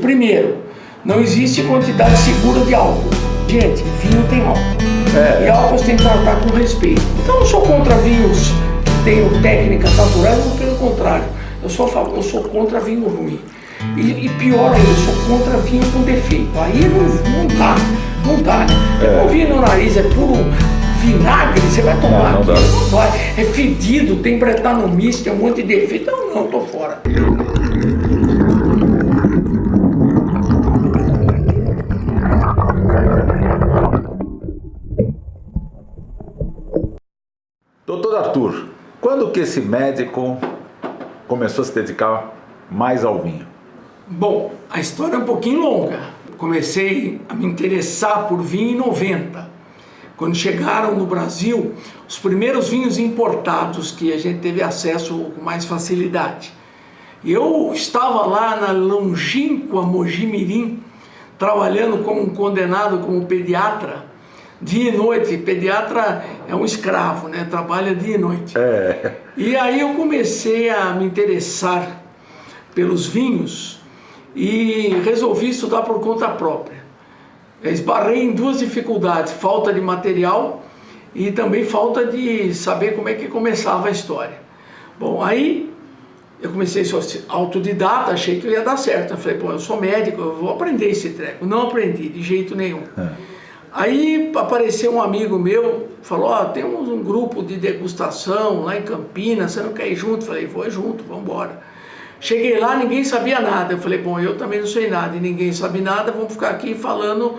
primeiro, não existe quantidade segura de álcool. Gente, vinho tem álcool. E álcool você tem que tratar com respeito. Então eu sou contra vinhos que tenham técnicas naturais, ou pelo contrário. Eu sou contra vinho ruim. E pior ainda, eu sou contra vinho com defeito. Aí não dá. O vinho no nariz é puro vinagre, você vai tomar não aqui, dá. não vai. É fedido, tem bretanomice, tem um monte de defeito. Não, tô fora. Doutor Arthur, quando que esse médico começou a se dedicar mais ao vinho? Bom, a história é um pouquinho longa. Comecei a me interessar por vinho em 90. Quando chegaram no Brasil, os primeiros vinhos importados que a gente teve acesso com mais facilidade. Eu estava lá na longínqua Mogi Mirim, trabalhando como um condenado, como pediatra, dia e noite. Pediatra é um escravo, né? Trabalha dia e noite. E aí eu comecei a me interessar pelos vinhos e resolvi estudar por conta própria. Esbarrei em duas dificuldades: falta de material e também falta de saber como é que começava a história. Bom, aí eu comecei a ser autodidata, achei que ia dar certo. Eu falei, pô, eu sou médico, eu vou aprender esse treco. Não aprendi de jeito nenhum. Aí apareceu um amigo meu, falou, ó, temos um grupo de degustação lá em Campinas, você não quer ir junto? Eu falei, vou junto, vamos embora. Cheguei lá, ninguém sabia nada. Eu falei, bom, eu também não sei nada e ninguém sabe nada, vamos ficar aqui falando,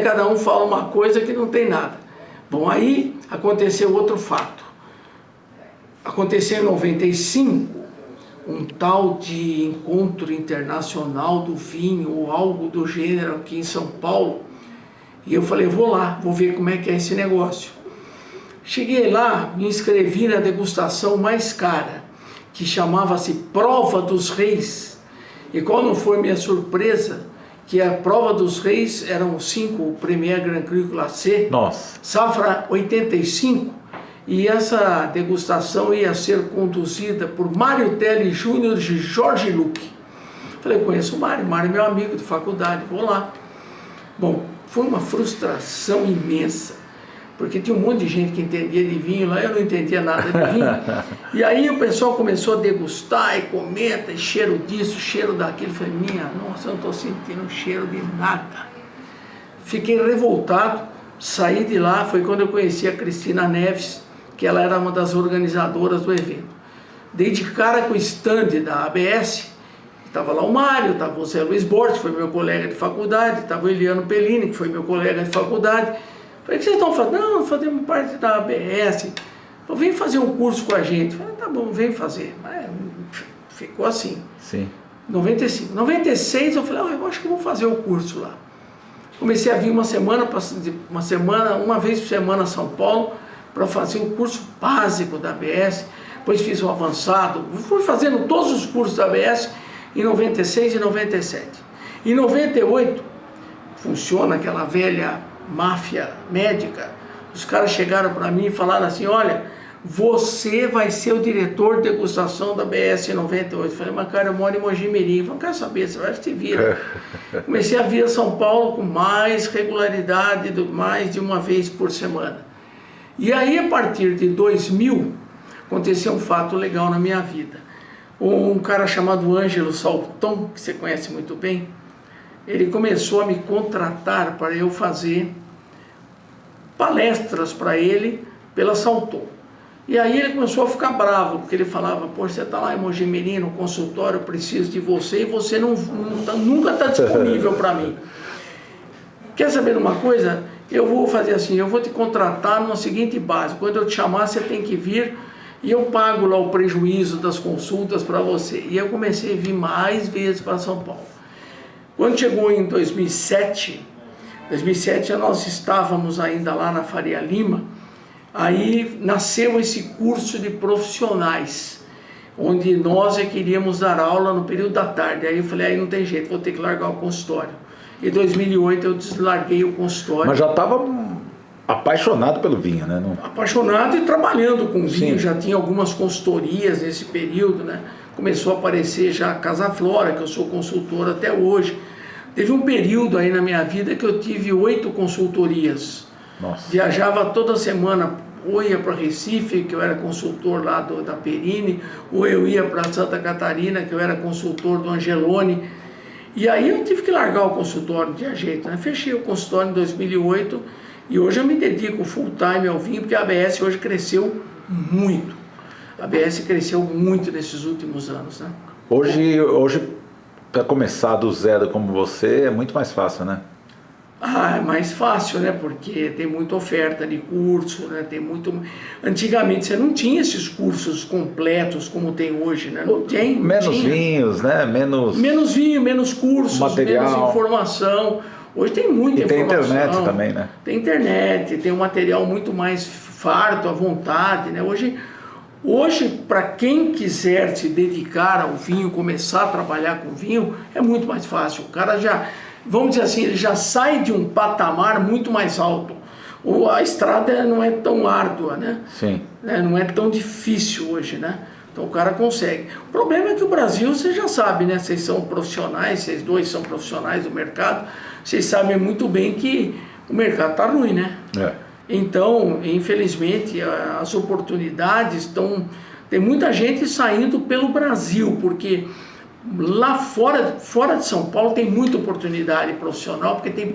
cada um fala uma coisa que não tem nada. Bom, aí aconteceu outro fato. Aconteceu em 95, um tal de encontro internacional do vinho ou algo do gênero aqui em São Paulo. E eu falei, vou lá, vou ver como é que é esse negócio. Cheguei lá, me inscrevi na degustação mais cara, que chamava-se Prova dos Reis. E qual não foi minha surpresa, que a Prova dos Reis eram 5 Premier Grand Cru Classé, safra 85, e essa degustação ia ser conduzida por Mário Telly Júnior de Jorge Luque. Falei, conheço o Mário é meu amigo de faculdade, vou lá. Bom, foi uma frustração imensa, porque tinha um monte de gente que entendia de vinho lá, eu não entendia nada de vinho. E aí o pessoal começou a degustar e comenta, e cheiro disso, cheiro daquilo. Eu falei, minha nossa, eu não estou sentindo cheiro de nada. Fiquei revoltado, saí de lá, foi quando eu conheci a Cristina Neves, que ela era uma das organizadoras do evento. Dei de cara com o stand da ABS, estava lá o Mário, estava o Zé Luiz Borges, que foi meu colega de faculdade, estava o Eliano Pellini, que foi meu colega de faculdade. Falei, o que vocês estão fazendo? Não, fazemos parte da ABS. Falei, vem fazer um curso com a gente. Falei, tá bom, vem fazer. Mas ficou assim. Sim. 95. 96 eu falei, eu acho que vou fazer o curso lá. Comecei a vir uma vez por semana a São Paulo para fazer o curso básico da ABS. Depois fiz o avançado. Fui fazendo todos os cursos da ABS em 96 e 97. Em 98, funciona aquela velha máfia médica. Os caras chegaram para mim e falaram assim, olha, você vai ser o diretor de degustação da ABS em 98. Eu falei, mas cara, eu moro em Mogi Mirim. Eu não quero saber, você vai se vira. Comecei a vir a São Paulo com mais regularidade, mais de uma vez por semana. E aí, a partir de 2000, aconteceu um fato legal na minha vida. Um cara chamado Ângelo Salton, que você conhece muito bem, ele começou a me contratar para eu fazer palestras para ele pela Salton. E aí ele começou a ficar bravo, porque ele falava, pô, você está lá em Mogi Mirim, no consultório, eu preciso de você, e você nunca está disponível para mim. Quer saber de uma coisa? Eu vou fazer assim, eu vou te contratar numa seguinte base, quando eu te chamar você tem que vir, e eu pago lá o prejuízo das consultas para você. E eu comecei a vir mais vezes para São Paulo. Quando chegou em 2007 nós estávamos ainda lá na Faria Lima, aí nasceu esse curso de profissionais, onde nós queríamos dar aula no período da tarde. Aí eu falei, aí não tem jeito, vou ter que largar o consultório. Em 2008 eu deslarguei o consultório. Mas já estava apaixonado pelo vinho, né? Apaixonado e trabalhando com vinho. Sim. Já tinha algumas consultorias nesse período, né? começou a aparecer já a Casa Flora, que eu sou consultor até hoje. Teve um período aí na minha vida que eu tive 8 consultorias. Nossa. Viajava toda semana, ou ia para Recife, que eu era consultor lá da Perini, ou eu ia para Santa Catarina, que eu era consultor do Angeloni. E aí eu tive que largar o consultório de jeito, né? Fechei o consultório em 2008 e hoje eu me dedico full time ao vinho, porque a ABS hoje cresceu muito. A ABS cresceu muito nesses últimos anos, né? Hoje para começar do zero como você é muito mais fácil, né? É mais fácil, né? Porque tem muita oferta de curso, né? Tem muito... Antigamente você não tinha esses cursos completos como tem hoje, né? Não tem. Menos vinhos, né? Menos vinho, menos cursos, material. menos informação. Hoje tem muita informação. Tem internet também, né? Tem internet, tem um material muito mais farto, à vontade, né? Hoje, para quem quiser se dedicar ao vinho, começar a trabalhar com vinho, é muito mais fácil. O cara já, vamos dizer assim, ele já sai de um patamar muito mais alto. A estrada não é tão árdua, né? Sim. Não é tão difícil hoje, né? Então o cara consegue. O problema é que o Brasil, você já sabe, né? Vocês são profissionais, vocês dois são profissionais do mercado, vocês sabem muito bem que o mercado está ruim, né? Então, infelizmente, as oportunidades estão... Tem muita gente saindo pelo Brasil, porque lá fora de São Paulo tem muita oportunidade profissional, porque tem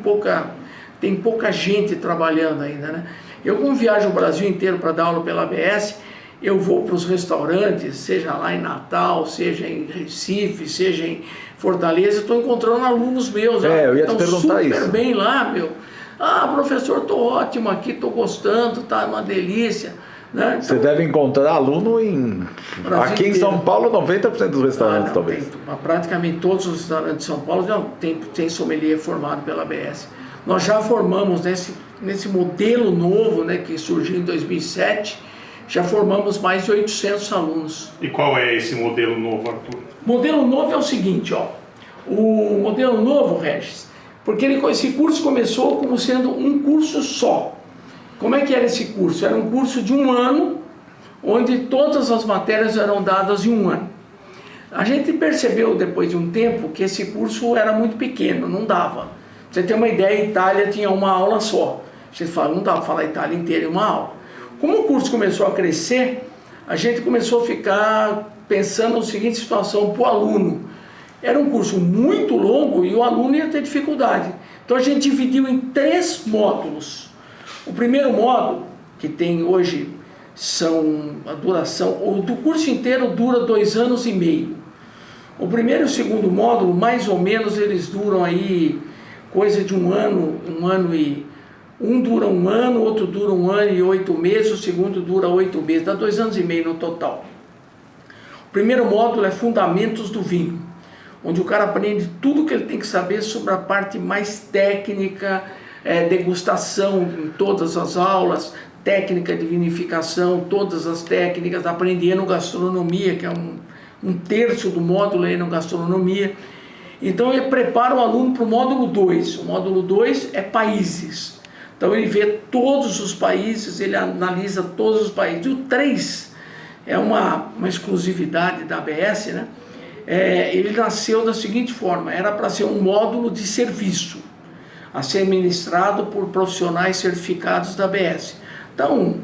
pouca gente trabalhando ainda, né? Eu, como viajo o Brasil inteiro para dar aula pela ABS, eu vou para os restaurantes, seja lá em Natal, seja em Recife, seja em Fortaleza, estou encontrando alunos meus. Eu ia te perguntar isso. Super bem lá, meu. Professor, estou ótimo aqui, estou gostando, tá uma delícia. Né? Então, você deve encontrar aluno aqui em São Paulo, 90% dos restaurantes, talvez. Praticamente todos os restaurantes de São Paulo tem sommelier formado pela ABS. Nós já formamos nesse modelo novo, né, que surgiu em 2007, já formamos mais de 800 alunos. E qual é esse modelo novo, Arthur? O modelo novo é o seguinte, o modelo novo, Regis, porque esse curso começou como sendo um curso só. Como é que era esse curso? Era um curso de 1 ano, onde todas as matérias eram dadas em 1 ano. A gente percebeu depois de um tempo que esse curso era muito pequeno, não dava. Pra você ter uma ideia, a Itália tinha uma aula só. Você fala, não dá para falar a Itália inteira em uma aula. Como o curso começou a crescer, a gente começou a ficar pensando na seguinte situação para o aluno. Era um curso muito longo e o aluno ia ter dificuldade. Então a gente dividiu em 3 módulos. O primeiro módulo, que tem hoje, a duração, do curso inteiro dura 2 anos e meio. O primeiro e o segundo módulo, mais ou menos, eles duram aí coisa de 1 ano, um dura 1 ano, outro dura 1 ano e 8 meses, o segundo dura 8 meses, dá 2 anos e meio no total. O primeiro módulo é Fundamentos do Vinho, onde o cara aprende tudo que ele tem que saber sobre a parte mais técnica, degustação em todas as aulas, técnica de vinificação, todas as técnicas, aprende enogastronomia, que é um terço do módulo é enogastronomia. Então ele prepara o aluno para o módulo 2. O módulo 2 é países. Então ele vê todos os países, ele analisa todos os países. E o 3 é uma exclusividade da ABS, né? Ele nasceu da seguinte forma, era para ser um módulo de serviço, a ser ministrado por profissionais certificados da ABS. Então,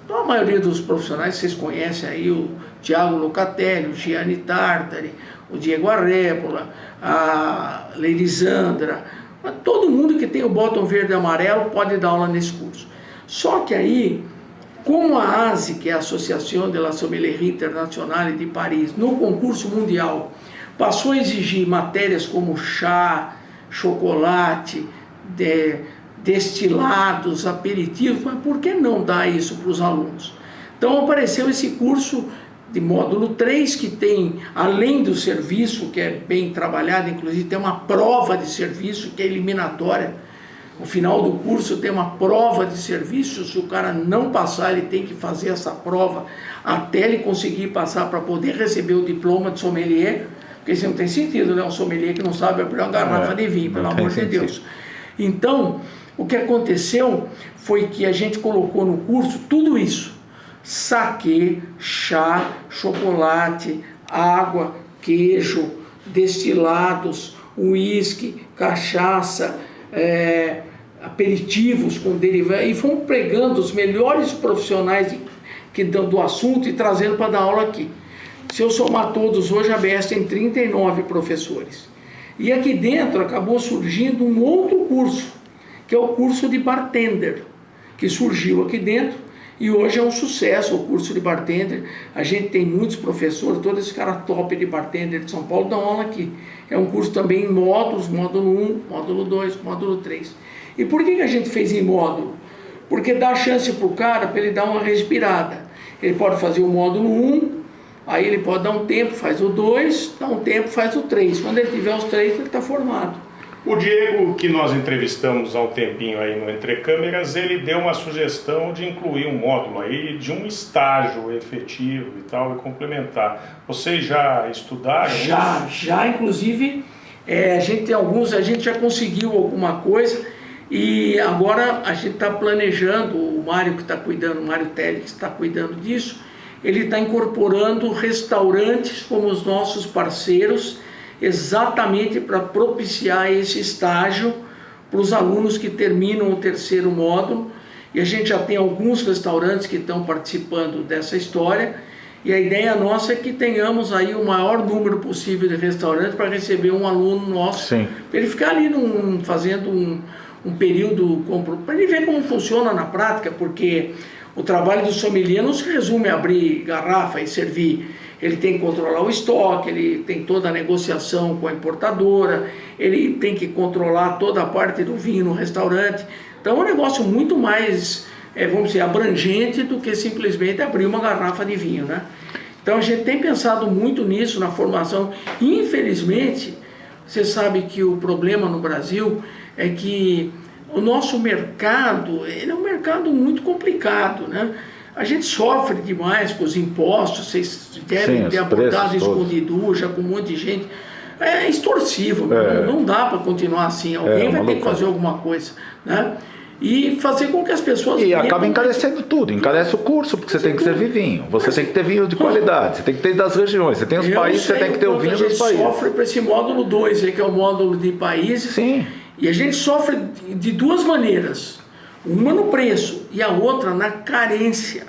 a maioria dos profissionais, vocês conhecem aí, o Tiago Locatelli, o Gianni Tartari, o Diego Arrébola, a Leilisandra, todo mundo que tem o botão verde e amarelo pode dar aula nesse curso. Só que aí, como a ASI, que é a Associação de la Sommellerie Internationale de Paris, no concurso mundial, passou a exigir matérias como chá, chocolate, destilados, aperitivos, mas por que não dar isso para os alunos? Então apareceu esse curso de módulo 3, que tem, além do serviço, que é bem trabalhado, inclusive tem uma prova de serviço que é eliminatória. No final do curso tem uma prova de serviço, se o cara não passar, ele tem que fazer essa prova até ele conseguir passar para poder receber o diploma de sommelier, porque isso não tem sentido, né? Um sommelier que não sabe abrir uma garrafa de vinho, pelo amor de Deus. Então, o que aconteceu foi que a gente colocou no curso tudo isso: saquê, chá, chocolate, água, queijo, destilados, uísque, cachaça, aperitivos com derivados, e fomos pregando os melhores profissionais do assunto e trazendo para dar aula aqui. Se eu somar todos, hoje a ABS tem 39 professores. E aqui dentro acabou surgindo um outro curso, que é o curso de bartender, que surgiu aqui dentro e hoje é um sucesso o curso de bartender. A gente tem muitos professores, todos esses caras top de bartender de São Paulo dão aula aqui. É um curso também em módulos, módulo 1, módulo 2, módulo 3. E por que a gente fez em módulo? Porque dá chance para o cara para ele dar uma respirada. Ele pode fazer o módulo 1, aí ele pode dar um tempo, faz o 2, dá um tempo, faz o 3. Quando ele tiver os 3, ele está formado. O Diego, que nós entrevistamos há um tempinho aí no Entre Câmeras, ele deu uma sugestão de incluir um módulo aí de um estágio efetivo e tal, e complementar. Vocês já estudaram isso? Já, inclusive, a gente tem alguns, a gente já conseguiu alguma coisa e agora a gente está planejando, o Mário que está cuidando, o Mário Telli que está cuidando disso, ele está incorporando restaurantes como os nossos parceiros, exatamente para propiciar esse estágio para os alunos que terminam o terceiro módulo. E a gente já tem alguns restaurantes que estão participando dessa história, e a ideia nossa é que tenhamos aí o maior número possível de restaurantes para receber um aluno nosso, para ele ficar ali fazendo um período, para ele ver como funciona na prática, porque o trabalho do sommelier não se resume a abrir garrafa e servir. Ele tem que controlar o estoque, ele tem toda a negociação com a importadora, ele tem que controlar toda a parte do vinho no restaurante. Então é um negócio muito mais, vamos dizer, abrangente do que simplesmente abrir uma garrafa de vinho, né? Então a gente tem pensado muito nisso na formação. Infelizmente, você sabe que o problema no Brasil é que o nosso mercado, ele é um mercado muito complicado, né? A gente sofre demais com os impostos, vocês devem ter abordado escondiduja com um monte de gente. É extorsivo, não dá para continuar assim. Alguém vai ter que fazer alguma coisa, né? E fazer com que as pessoas... E acaba encarecendo tudo, encarece o curso, porque você tem que servir vinho, você tem que ter vinho de qualidade, você tem que ter das regiões, você tem os países, você tem que ter o vinho dos países. A gente sofre para esse módulo 2, que é o módulo de países. Sim. E a gente sofre de duas maneiras. Uma no preço e a outra na carência.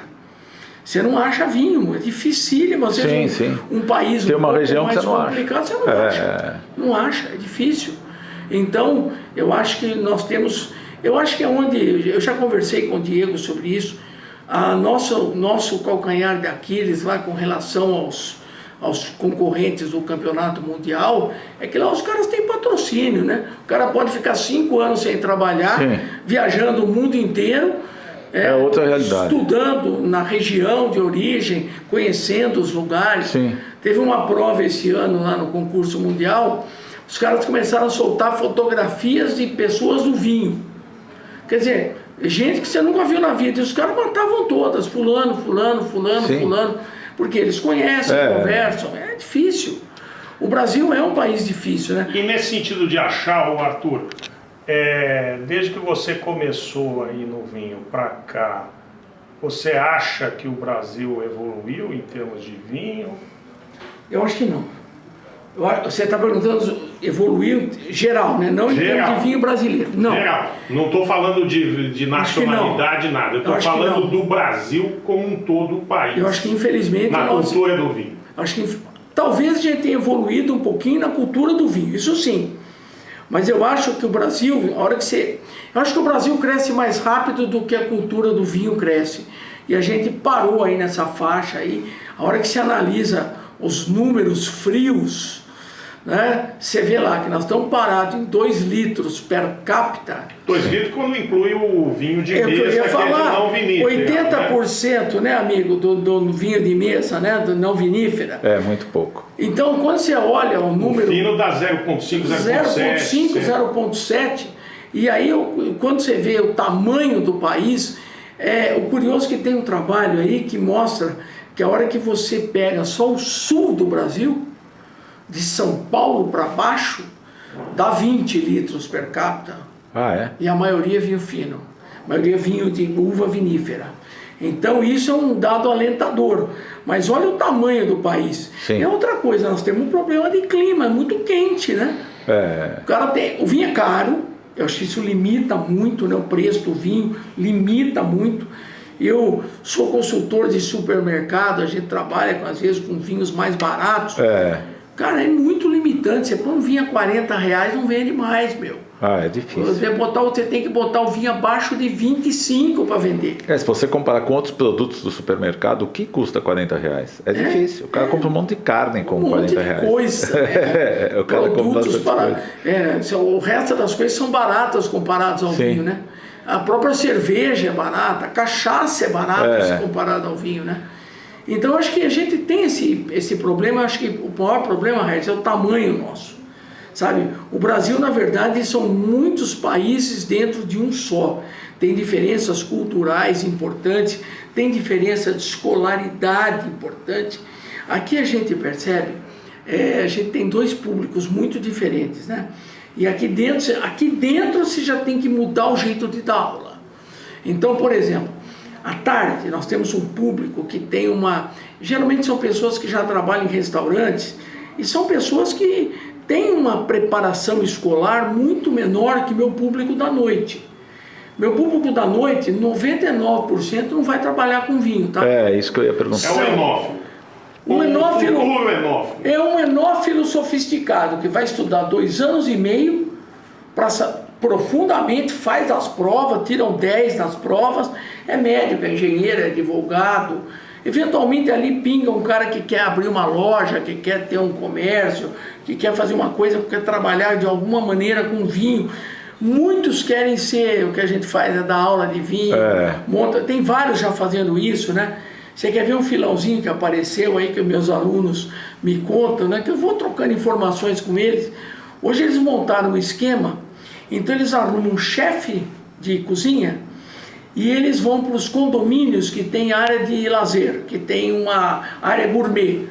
Você não acha vinho, é dificílimo. Às vezes um país tem uma região mais complicado, você não acha. Não acha, é difícil. Então, eu acho que nós temos... Eu acho que é onde... Eu já conversei com o Diego sobre isso. Nosso calcanhar de Aquiles lá com relação aos concorrentes do campeonato mundial, é que lá os caras têm patrocínio, né? O cara pode ficar 5 anos sem trabalhar, viajando o mundo inteiro, outra realidade. Estudando na região de origem, conhecendo os lugares. Teve uma prova esse ano lá no concurso mundial, os caras começaram a soltar fotografias de pessoas do vinho. Quer dizer, gente que você nunca viu na vida, e os caras matavam todas, fulano, porque eles conhecem, conversam, é difícil. O Brasil é um país difícil, né? E nesse sentido de achar, o Arthur, desde que você começou aí no vinho para cá, você acha que o Brasil evoluiu em termos de vinho? Eu acho que não. Você está perguntando evoluiu geral, né? Não em termos de vinho brasileiro. Não. Geral. Não estou falando de nacionalidade, nada. Eu estou falando do Brasil como um todo, o país. Eu acho que infelizmente... Na cultura do vinho. Acho que talvez a gente tenha evoluído um pouquinho na cultura do vinho, isso sim. Mas eu acho que o Brasil, eu acho que o Brasil cresce mais rápido do que a cultura do vinho cresce. E a gente parou aí nessa faixa aí. A hora que se analisa os números frios, né? Você vê lá que nós estamos parados em 2 litros per capita. 2 litros quando inclui o vinho de mesa, eu ia falar, não vinífera. 80%, né, amigo, do vinho de mesa, né, do não vinífera. É muito pouco. Então, quando você olha o número... O fino dá 0,5, 0,7. 0,7. E aí, quando você vê o tamanho do país, o curioso é que tem um trabalho aí que mostra que a hora que você pega só o sul do Brasil, de São Paulo para baixo, dá 20 litros per capita. Ah, é? E a maioria é vinho fino. A maioria é vinho de uva vinífera. Então isso é um dado alentador. Mas olha o tamanho do país. Sim. É outra coisa, nós temos um problema de clima, é muito quente, né? O vinho é caro, eu acho que isso limita muito, né? O preço do vinho limita muito. Eu sou consultor de supermercado, a gente trabalha às vezes com vinhos mais baratos. Cara, é muito limitante. Você põe um vinho a R$40, não vende mais, meu. É difícil. Você tem que botar o vinho abaixo de 25 para vender. Se você comparar com outros produtos do supermercado, o que custa R$40? É difícil. O cara compra um monte de carne com R$40. Um monte de coisa. O cara produtos o resto das coisas são baratas comparadas ao vinho, né? A própria cerveja é barata, a cachaça é barata se comparada ao vinho, né? Então eu acho que a gente tem esse problema. Eu acho que o maior problema, Regis, é o tamanho nosso. Sabe, o Brasil, na verdade, são muitos países dentro de um só. Tem diferenças culturais importantes, tem diferença de escolaridade importante. Aqui a gente percebe, a gente tem dois públicos muito diferentes, né? E aqui dentro você já tem que mudar o jeito de dar aula. Então, por exemplo, à tarde nós temos um público que tem geralmente são pessoas que já trabalham em restaurantes e são pessoas que tem uma preparação escolar muito menor que meu público da noite. Meu público da noite, 99% não vai trabalhar com vinho, tá? Isso que eu ia perguntar. É o enófilo. O enófilo é um enófilo sofisticado que vai estudar 2 anos e meio profundamente, faz as provas, tiram 10 nas provas, é médico, é engenheiro, é advogado. Eventualmente ali pinga um cara que quer abrir uma loja, que quer ter um comércio, que quer fazer uma coisa, quer trabalhar de alguma maneira com vinho. Muitos querem ser, o que a gente faz é dar aula de vinho, tem vários já fazendo isso, né? Você quer ver um filãozinho que apareceu aí, que meus alunos me contam, né? Que eu vou trocando informações com eles. Hoje eles montaram um esquema, então eles arrumam um chefe de cozinha, e eles vão para os condomínios que tem área de lazer, que tem uma área gourmet,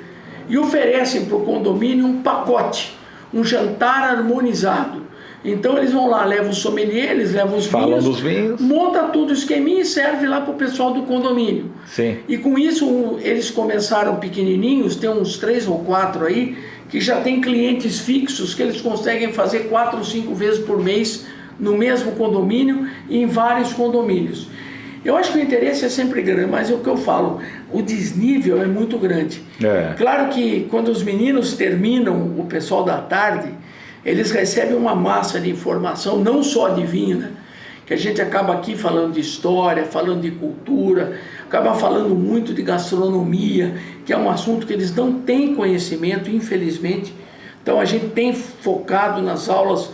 e oferecem para o condomínio um pacote, um jantar harmonizado. Então eles vão lá, levam o sommelier, eles levam os Falam dos vinhos, monta tudo o esqueminha e serve lá para o pessoal do condomínio. Sim. E com isso eles começaram pequenininhos, tem uns 3 ou 4 aí, que já tem clientes fixos que eles conseguem fazer 4 ou 5 vezes por mês no mesmo condomínio e em vários condomínios. Eu acho que o interesse é sempre grande, mas é o que eu falo, o desnível é muito grande. Claro que quando os meninos terminam, o pessoal da tarde, eles recebem uma massa de informação, não só de vinho, né? Que a gente acaba aqui falando de história, falando de cultura, acaba falando muito de gastronomia, que é um assunto que eles não têm conhecimento, infelizmente. Então a gente tem focado nas aulas,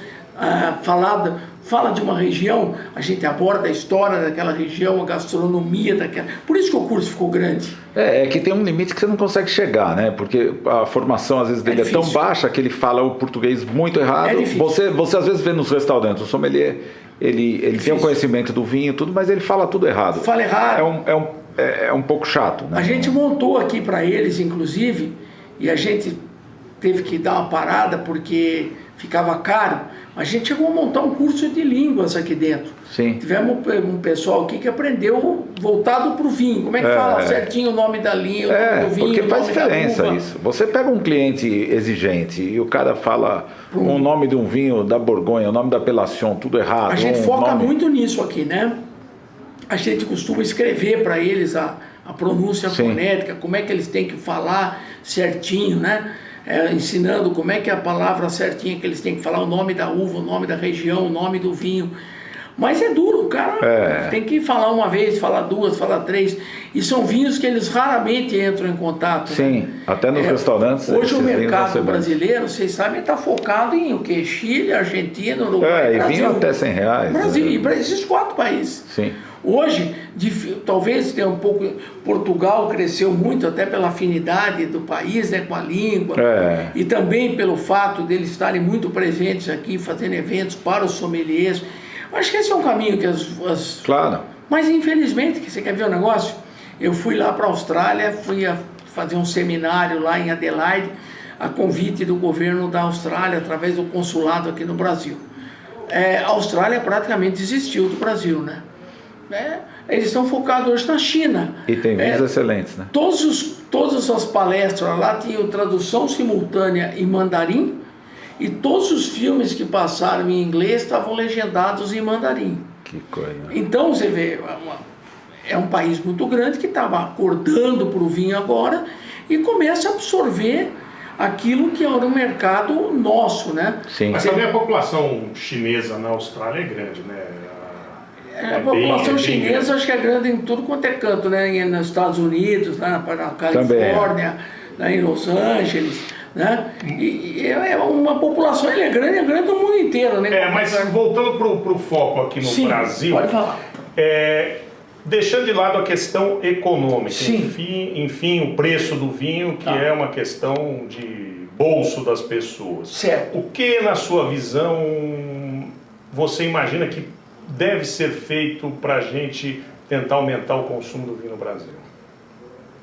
fala de uma região, a gente aborda a história daquela região, a gastronomia daquela... Por isso que o curso ficou grande. É que tem um limite que você não consegue chegar, né? Porque a formação às vezes dele é tão baixa que ele fala o português muito errado. Você às vezes vê nos restaurantes, o sommelier, ele tem o conhecimento do vinho, tudo, mas ele fala tudo errado. Fala errado. É um pouco chato, né? A gente montou aqui para eles, inclusive, e a gente teve que dar uma parada porque ficava caro. A gente chegou a montar um curso de línguas aqui dentro. Sim. Tivemos um pessoal aqui que aprendeu voltado para o vinho. Como é que fala certinho o nome da língua, o nome do vinho, porque faz diferença isso. Você pega um cliente exigente e o cara fala o nome de um vinho da Borgonha, o nome da Appellation, tudo errado. A gente foca muito nisso aqui, né? A gente costuma escrever para eles a pronúncia fonética, como é que eles têm que falar certinho, né? Ensinando como é que é a palavra certinha que eles têm que falar, o nome da uva, o nome da região, o nome do vinho. Mas é duro, o cara tem que falar uma vez, falar 2, falar 3. E são vinhos que eles raramente entram em contato. Sim, né? Até nos restaurantes. Hoje o mercado brasileiro, vocês sabem, está focado em o quê? Chile, Argentina, Uruguai, Brasil. E vinho até R$100. Brasil, e para esses 4 países. Sim. Hoje, talvez tenha um pouco... Portugal cresceu muito até pela afinidade do país, né, com a língua. E também pelo fato deles estarem muito presentes aqui, fazendo eventos para os sommeliers. Acho que esse é um caminho que Claro. Mas infelizmente, que você quer ver o negócio? Eu fui lá para a Austrália, fui fazer um seminário lá em Adelaide, a convite do governo da Austrália, através do consulado aqui no Brasil. A Austrália praticamente desistiu do Brasil, né? né? Eles estão focados hoje na China. E tem vinhos excelentes, né? Todas as palestras lá tinham tradução simultânea em mandarim, e todos os filmes que passaram em inglês estavam legendados em mandarim. Que coisa. Então você vê, é um país muito grande que estava acordando para o vinho agora e começa a absorver aquilo que era o mercado nosso, né? Sim. Mas também a população chinesa na Austrália é grande, né? A população chinesa acho que é grande em tudo quanto é canto, né? Nos Estados Unidos, na Califórnia, né? Em Los Angeles, né? E é uma população, ele é grande no mundo inteiro, né? Mas voltando para o foco aqui no Brasil, pode falar. Deixando de lado a questão econômica, Sim. enfim, o preço do vinho, que é uma questão de bolso das pessoas. Certo. O que, na sua visão, você imagina que deve ser feito para a gente tentar aumentar o consumo do vinho no Brasil?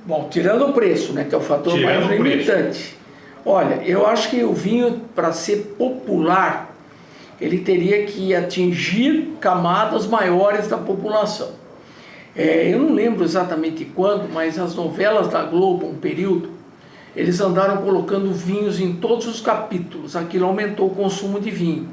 Bom, tirando o preço, né, que é o fator mais limitante. Olha, eu acho que o vinho, para ser popular, ele teria que atingir camadas maiores da população. Eu não lembro exatamente quando, mas as novelas da Globo, um período, eles andaram colocando vinhos em todos os capítulos. Aquilo aumentou o consumo de vinho.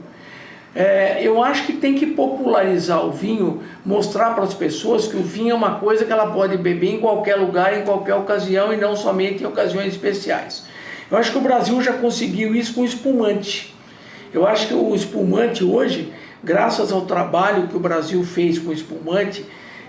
Eu acho que tem que popularizar o vinho, mostrar para as pessoas que o vinho é uma coisa que ela pode beber em qualquer lugar, em qualquer ocasião, e não somente em ocasiões especiais. Eu acho que o Brasil já conseguiu isso com o espumante. Eu acho que o espumante hoje, graças ao trabalho que o Brasil fez com o espumante,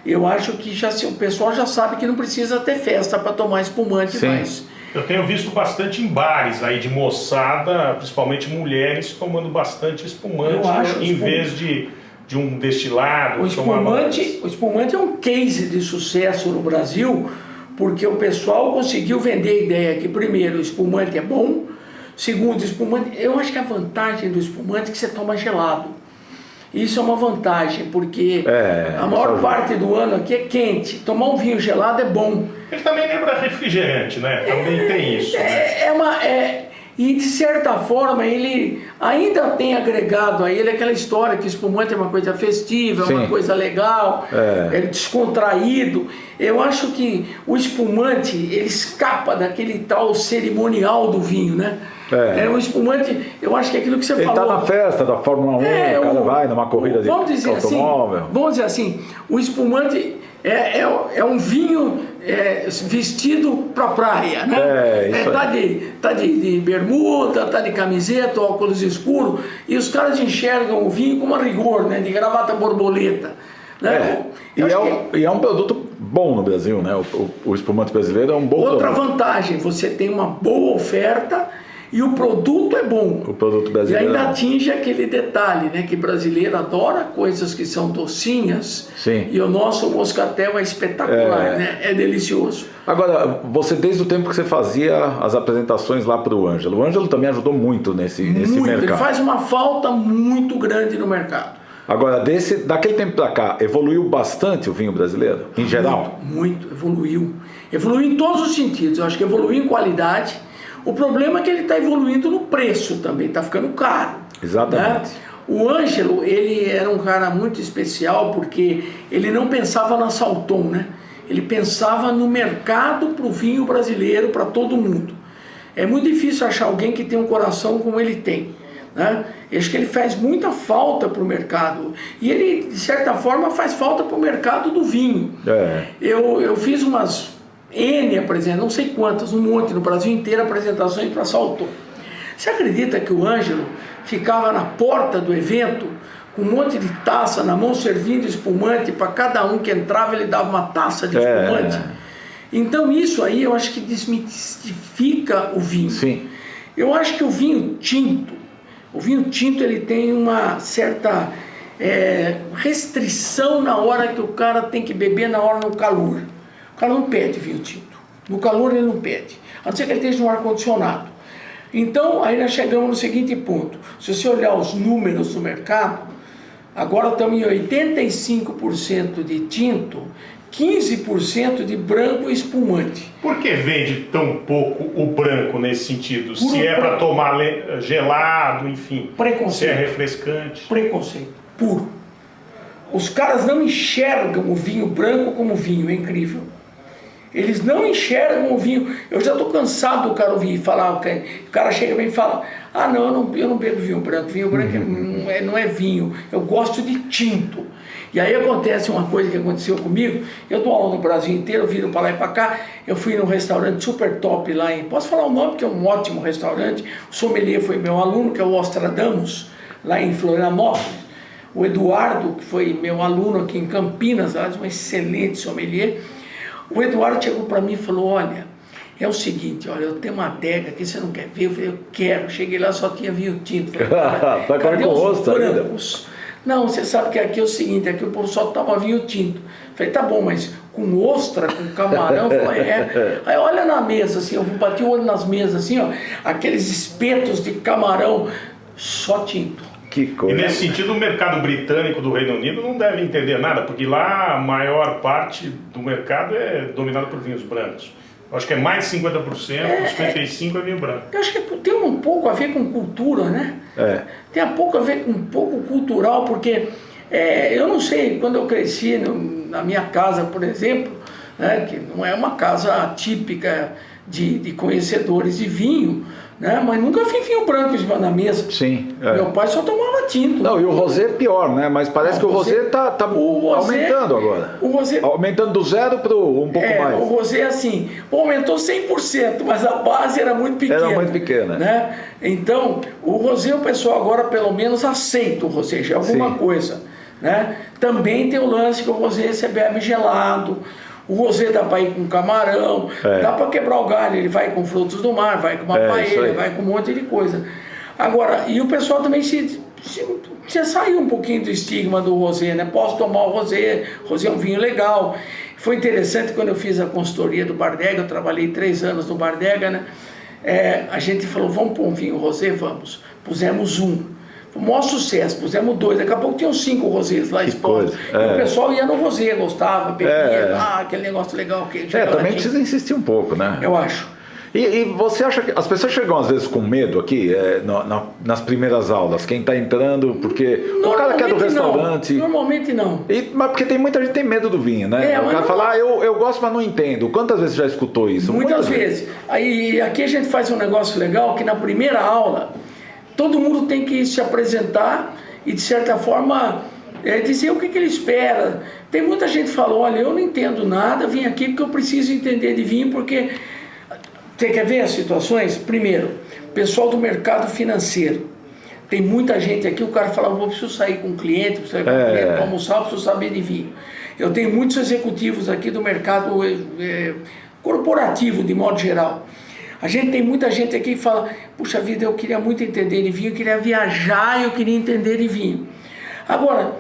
eu acho que o pessoal já sabe que não precisa ter festa para tomar espumante mais. Eu tenho visto bastante em bares aí de moçada, principalmente mulheres, tomando bastante espumante em vez de um destilado. O espumante é um case de sucesso no Brasil, porque o pessoal conseguiu vender a ideia que, primeiro, o espumante é bom, segundo, o espumante... Eu acho que a vantagem do espumante é que você toma gelado. Isso é uma vantagem, porque a maior parte do ano aqui é quente. Tomar um vinho gelado é bom. Ele também lembra refrigerante, né? Também tem isso. E de certa forma ele ainda tem agregado a ele aquela história que o espumante é uma coisa festiva, uma coisa legal, é descontraído. Eu acho que o espumante, ele escapa daquele tal cerimonial do vinho, né? O espumante, eu acho que é aquilo que você falou. Ele está na festa da Fórmula 1, o cara vai numa corrida de automóvel. Vamos dizer assim, o espumante é um vinho vestido para praia, né? Tá de bermuda, tá de camiseta, óculos escuros, e os caras enxergam o vinho com uma rigor, né? De gravata borboleta. Né? E é um produto bom no Brasil, né? O espumante brasileiro é um bom Outra produto. vantagem, você tem uma boa oferta e o produto é bom. O produto brasileiro. E ainda atinge aquele detalhe, né? Que brasileiro adora coisas que são docinhas. Sim. E o nosso moscatel é espetacular, né? É delicioso. Agora, você desde o tempo que você fazia as apresentações lá para o Ângelo também ajudou muito nesse mercado. Ele faz uma falta muito grande no mercado. Agora, daquele tempo para cá, evoluiu bastante o vinho brasileiro, em geral? Muito, evoluiu. Evoluiu em todos os sentidos. Eu acho que evoluiu em qualidade. O problema é que ele está evoluindo no preço também, está ficando caro. Exatamente. Né? O Ângelo, ele era um cara muito especial porque ele não pensava na Salton, né? Ele pensava no mercado para o vinho brasileiro, para todo mundo. É muito difícil achar alguém que tem um coração como ele tem. Né? Eu acho que ele faz muita falta para o mercado. E ele, de certa forma, faz falta para o mercado do vinho. Eu fiz umas por exemplo, não sei quantas, um monte no Brasil inteiro, apresentações para Salton. Você acredita que o Ângelo ficava na porta do evento com um monte de taça na mão, servindo espumante, para cada um que entrava ele dava uma taça de espumante? Então isso aí eu acho que desmistifica o vinho. Sim. Eu acho que o vinho tinto ele tem uma certa restrição na hora que o cara tem que beber, na hora no calor. O cara não pede vinho tinto. No calor ele não pede. A não ser que ele esteja no ar-condicionado. Então, aí nós chegamos no seguinte ponto. Se você olhar os números do mercado, agora estamos em 85% de tinto, 15% de branco e espumante. Por que vende tão pouco o branco nesse sentido? Se é para tomar gelado, enfim. Preconceito. Se é refrescante. Preconceito puro. os caras não enxergam o vinho branco como vinho, é incrível. Eles não enxergam o vinho. Eu já estou cansado do cara ouvir falar, o cara chega bem e fala, ah não, eu não bebo vinho branco não é vinho, eu gosto de tinto. E aí acontece uma coisa que aconteceu comigo, eu dou aula no Brasil inteiro, eu viro para lá e para cá, eu fui num restaurante super top lá posso falar o nome, que é um ótimo restaurante, o sommelier foi meu aluno, que é o Ostradamus, lá em Florianópolis. O Eduardo, que foi meu aluno aqui em Campinas, um excelente sommelier. O Eduardo chegou para mim e falou, olha, é o seguinte, olha, eu tenho uma adega aqui, você não quer ver? Eu falei, eu quero. Cheguei lá, só tinha vinho tinto. Falei, cadê os brancos? Não, você sabe que aqui é o seguinte, aqui o povo só toma vinho tinto. Eu falei, tá bom, mas com ostra, com camarão? Eu falei, é. Aí olha na mesa, assim, eu bati o olho nas mesas, assim, ó, aqueles espetos de camarão, só tinto. Que coisa. E nesse sentido, o mercado britânico do Reino Unido não deve entender nada, porque lá a maior parte do mercado é dominado por vinhos brancos. Eu acho que é mais de 50%, 55% é vinho branco. Eu acho que tem um pouco a ver com cultura, né? Tem um pouco a ver com um pouco cultural, porque eu não sei, quando eu cresci na minha casa, por exemplo, né, que não é uma casa típica de conhecedores de vinho, né? Mas nunca vi vinho branco em cima da mesa. Sim. Meu pai só tomava tinto. Não, e o rosé é pior, né? Mas parece que o rosé tá aumentando agora. O rosé, aumentando do 0 para um pouco mais. O rosé assim, aumentou 100%, mas a base era muito pequena. Era muito pequena. Né? Então, o rosé, o pessoal agora pelo menos aceita o rosé, já é alguma coisa. Né? Também tem o lance que o rosé você bebe gelado. O rosé dá para ir com camarão, dá para quebrar o galho, ele vai com frutos do mar, vai com uma paella, vai com um monte de coisa. Agora, e o pessoal também se saiu um pouquinho do estigma do rosé, né? Posso tomar o rosé é um vinho legal. Foi interessante quando eu fiz a consultoria do Bardega, eu trabalhei 3 anos no Bardega, né? A gente falou, vamos pôr um vinho rosé? Vamos. Pusemos um. O maior sucesso, pusemos 2, daqui a pouco tinham 5 rosés lá expostos. E o pessoal ia no rosé, gostava, bebia, aquele negócio legal que também precisa insistir um pouco, né? Eu acho. E você acha que as pessoas chegam às vezes com medo aqui, nas primeiras aulas, quem está entrando, porque o cara que é do restaurante... Normalmente não. Mas porque tem muita gente que tem medo do vinho, né? O cara fala, eu gosto, mas não entendo. Quantas vezes já escutou isso? Muitas vezes. Aí aqui a gente faz um negócio legal, que na primeira aula, todo mundo tem que se apresentar e, de certa forma, dizer o que ele espera. Tem muita gente que fala, olha, eu não entendo nada, vim aqui porque eu preciso entender de vinho, porque... Você quer ver as situações? Primeiro, pessoal do mercado financeiro. Tem muita gente aqui, o cara fala, eu preciso sair com um cliente, preciso sair com um cliente para almoçar, eu preciso saber de vinho. Eu tenho muitos executivos aqui do mercado corporativo, de modo geral. A gente tem muita gente aqui que fala, puxa vida, eu queria muito entender de vinho, eu queria viajar, eu queria entender de vinho. Agora,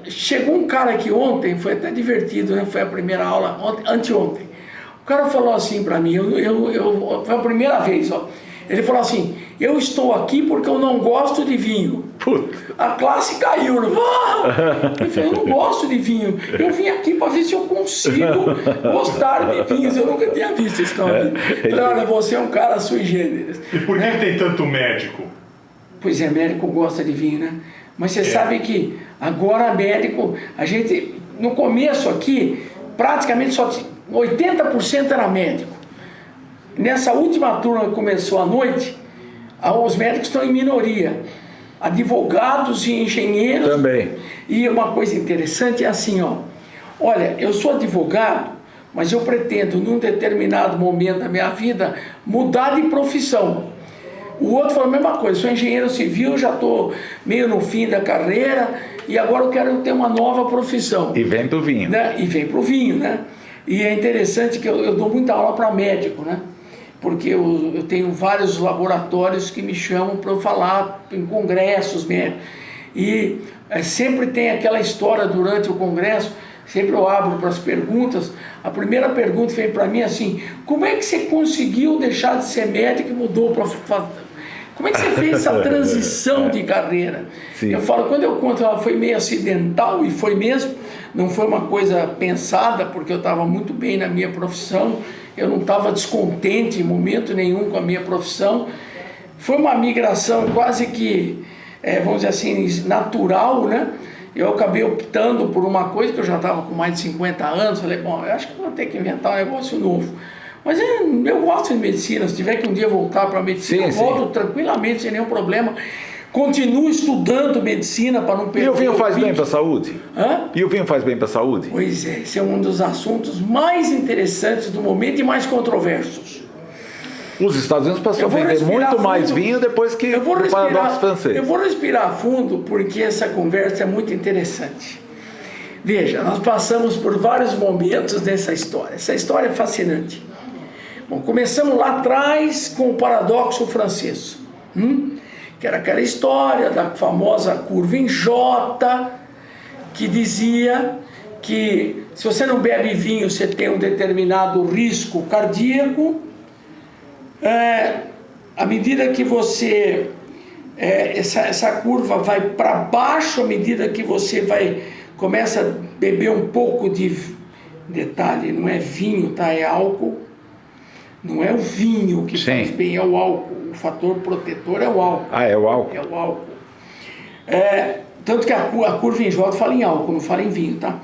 chegou um cara aqui ontem, foi até divertido, né? Foi a primeira aula, anteontem. O cara falou assim para mim, foi a primeira vez, ó. Ele falou assim, eu estou aqui porque eu não gosto de vinho. Puta. A classe caiu. Ele falou, eu não gosto de vinho. Eu vim aqui para ver se eu consigo gostar de vinhos. Eu nunca tinha visto isso. Falei, olha, você é um cara sui generis. E por que tem tanto médico? Pois é, médico gosta de vinho, né? Mas você sabe que agora médico, a gente, no começo aqui, praticamente só 80% era médico. Nessa última turma que começou à noite, os médicos estão em minoria. Advogados e engenheiros. Também. E uma coisa interessante é assim, ó. Olha, eu sou advogado, mas eu pretendo, num determinado momento da minha vida, mudar de profissão. O outro falou a mesma coisa, sou engenheiro civil, já estou meio no fim da carreira, e agora eu quero ter uma nova profissão. E vem pro vinho. Né? E vem pro vinho, né? E é interessante que eu dou muita aula para médico, né? Porque eu tenho vários laboratórios que me chamam para eu falar em congressos médicos. E sempre tem aquela história durante o congresso, sempre eu abro para as perguntas. A primeira pergunta vem para mim assim, como é que você conseguiu deixar de ser médico e mudou para... Como é que você fez essa transição de carreira? Sim. Eu falo, quando eu conto, ela foi meio acidental, e foi mesmo, não foi uma coisa pensada, porque eu estava muito bem na minha profissão, eu não estava descontente em momento nenhum com a minha profissão. Foi uma migração quase que, vamos dizer assim, natural, né? eu acabei optando por uma coisa que eu já estava com mais de 50 anos, falei, bom, eu acho que vou ter que inventar um negócio novo. Mas eu gosto de medicina, se tiver que um dia voltar para a medicina, eu volto tranquilamente, sem nenhum problema. Continuo estudando medicina para não perder. E o vinho faz bem para a saúde? Hã? E o vinho faz bem para a saúde? Pois é, esse é um dos assuntos mais interessantes do momento e mais controversos. Os Estados Unidos passam a vender muito mais vinho depois que o paradoxo francês. Eu vou respirar fundo porque essa conversa é muito interessante. Veja, nós passamos por vários momentos nessa história. Essa história é fascinante. Bom, começamos lá atrás com o paradoxo francês. Que era aquela história da famosa curva em J, que dizia que se você não bebe vinho, você tem um determinado risco cardíaco. À medida que você... essa curva vai para baixo, à medida que você começa a beber um pouco de... Detalhe, não é vinho, tá? É álcool. Não é o vinho que faz bem, é o álcool. O fator protetor é o álcool. Ah, é o álcool? É o álcool. Tanto que a curva em J fala em álcool, não fala em vinho, tá?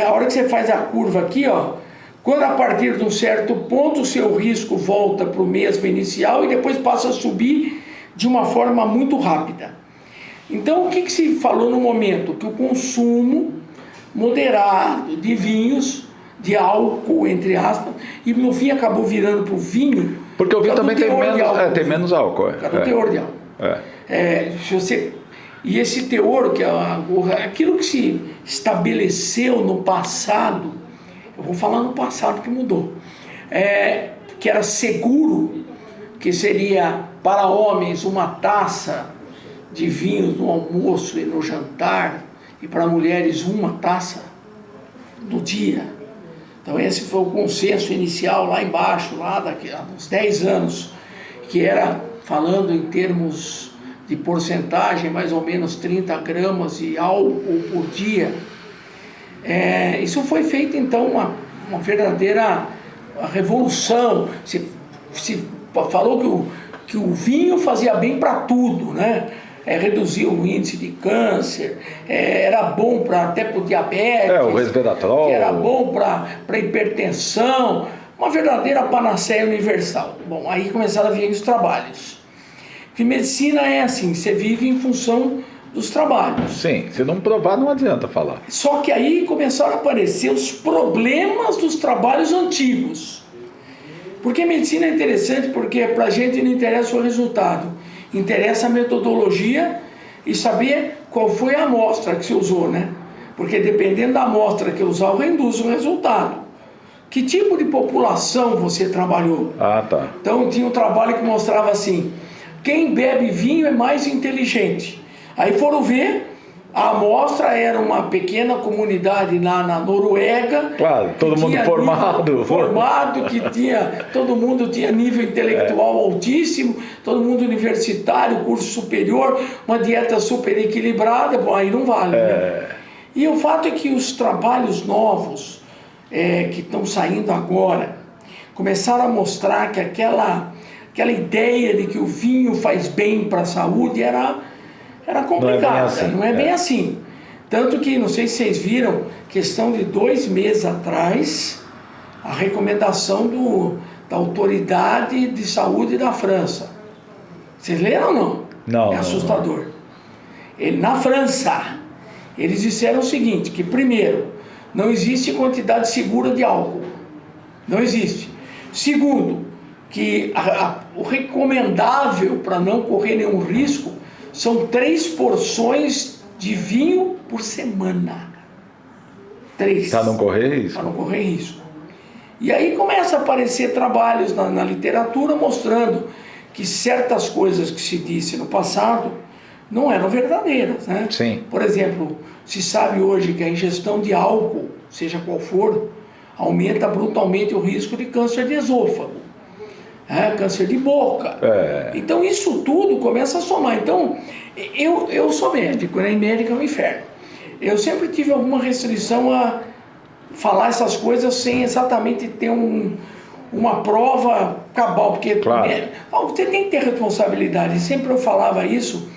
A hora que você faz a curva aqui, ó, quando a partir de um certo ponto o seu risco volta para o mesmo inicial e depois passa a subir de uma forma muito rápida. Então, o que se falou no momento? Que o consumo moderado de vinhos, de álcool, entre aspas, e no fim acabou virando para o vinho. Porque o vinho também tem menos álcool. Por causa do teor de álcool. E esse teor, que é aquilo que se estabeleceu no passado, eu vou falar no passado que mudou, que era seguro, que seria para homens uma taça de vinho no almoço e no jantar, e para mulheres uma taça no dia. Então esse foi o consenso inicial lá embaixo, lá daqui há uns 10 anos, que era, falando em termos de porcentagem, mais ou menos 30 gramas de álcool por dia. Isso foi feito então uma verdadeira revolução. Se falou que o vinho fazia bem para tudo, né? Reduzia o índice de câncer, era bom até para o diabetes, o resveratrol, era bom para hipertensão, uma verdadeira panaceia universal. Bom, aí começaram a vir os trabalhos. Que medicina é assim, você vive em função dos trabalhos. Sim, se não provar não adianta falar. Só que aí começaram a aparecer os problemas dos trabalhos antigos. Porque medicina é interessante porque para a gente não interessa o resultado. Interessa a metodologia e saber qual foi a amostra que se usou, né? Porque dependendo da amostra que usar, reduz o resultado. Que tipo de população você trabalhou? Ah, tá. Então tinha um trabalho que mostrava assim, quem bebe vinho é mais inteligente. Aí foram ver, a amostra era uma pequena comunidade na Noruega. Claro, todo mundo formado. Todo mundo tinha nível intelectual altíssimo, todo mundo universitário, curso superior, uma dieta super equilibrada, bom, aí não vale. Né? E o fato é que os trabalhos novos que estão saindo agora começaram a mostrar que aquela ideia de que o vinho faz bem para a saúde era complicada, não é bem assim. Tanto que, não sei se vocês viram, questão de 2 meses atrás, a recomendação da Autoridade de Saúde da França. Vocês leram ou não? Não. É assustador. Na França, eles disseram o seguinte, que primeiro, não existe quantidade segura de álcool. Não existe. Segundo, que o recomendável para não correr nenhum risco são 3 porções de vinho por semana. 3. Para não correr risco. Para não correr risco. E aí começa a aparecer trabalhos na literatura mostrando que certas coisas que se disse no passado não eram verdadeiras, né? Sim. Por exemplo, se sabe hoje que a ingestão de álcool, seja qual for, aumenta brutalmente o risco de câncer de esôfago. Câncer de boca. Então isso tudo começa a somar. Então eu sou médico, né? E médico é um inferno. Eu sempre tive alguma restrição a falar essas coisas sem exatamente ter uma prova cabal, porque você tem que ter responsabilidade. Sempre eu falava isso,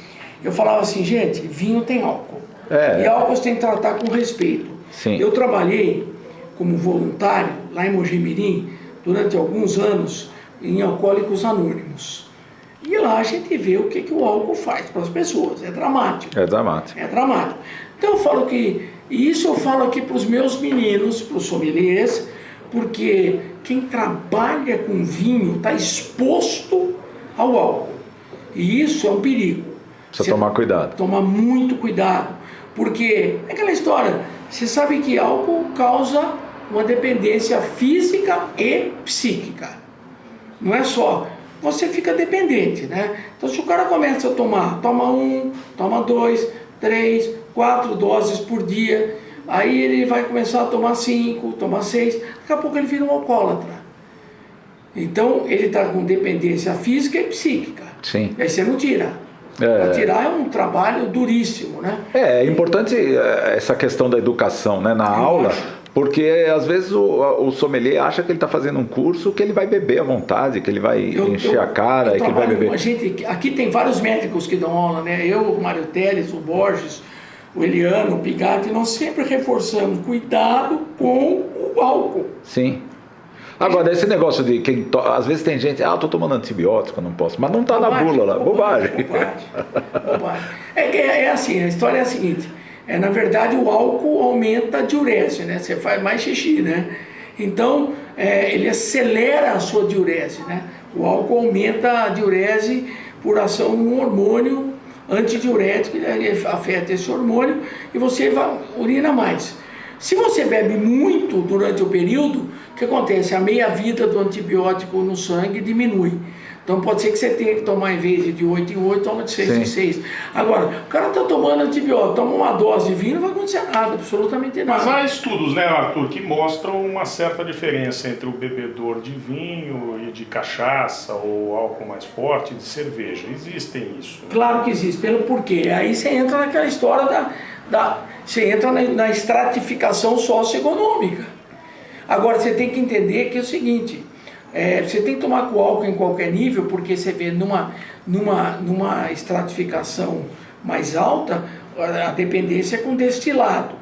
eu falava assim, gente, vinho tem álcool. E álcool você tem que tratar com respeito. Sim. Eu trabalhei como voluntário lá em Mojimirim durante alguns anos em Alcoólicos Anônimos. E lá a gente vê o que o álcool faz para as pessoas. É dramático. É dramático. É dramático. Então eu falo que, e isso eu falo aqui para os meus meninos, para os sommeliers, porque quem trabalha com vinho está exposto ao álcool. E isso é um perigo. Precisa tomar cuidado. Tomar muito cuidado. Porque é aquela história, você sabe que álcool causa uma dependência física e psíquica. Não é só, você fica dependente, né? Então se o cara começa a tomar, toma 1, toma 2, 3, 4 doses por dia, aí ele vai começar a tomar 5, tomar 6, daqui a pouco ele vira um alcoólatra. Então ele está com dependência física e psíquica. Sim. E aí você não tira. Para tirar é um trabalho duríssimo, né? É importante essa questão da educação, né, na aula, porque às vezes o sommelier acha que ele está fazendo um curso que ele vai beber à vontade, que ele vai encher a cara, que ele vai beber. Aqui tem vários médicos que dão aula, né? Eu, o Mário Teles, o Borges, o Eliano, o Pigatti, nós sempre reforçamos cuidado com o álcool. Sim. Agora, esse negócio de quem às vezes tem gente, eu tô tomando antibiótico, não posso, mas não tá na bula lá, bobagem. É assim, a história é a seguinte, na verdade o álcool aumenta a diurese, né? Você faz mais xixi, né? Então, ele acelera a sua diurese, né? O álcool aumenta a diurese por ação de um hormônio antidiurético, ele afeta esse hormônio e você urina mais. Se você bebe muito durante o período, o que acontece? A meia-vida do antibiótico no sangue diminui. Então pode ser que você tenha que tomar, em vez de 8 em 8, toma de 6 em 6. Agora, o cara está tomando antibiótico, toma uma dose de vinho, não vai acontecer nada, absolutamente nada. Mas há estudos, né, Arthur, que mostram uma certa diferença entre o bebedor de vinho e de cachaça, ou álcool mais forte, de cerveja. Existem isso? Né? Claro que existe, pelo porquê. Aí você entra naquela história você entra na estratificação socioeconômica. Agora, você tem que entender que é o seguinte, você tem que tomar com álcool em qualquer nível, porque você vê numa estratificação mais alta, a dependência é com destilado.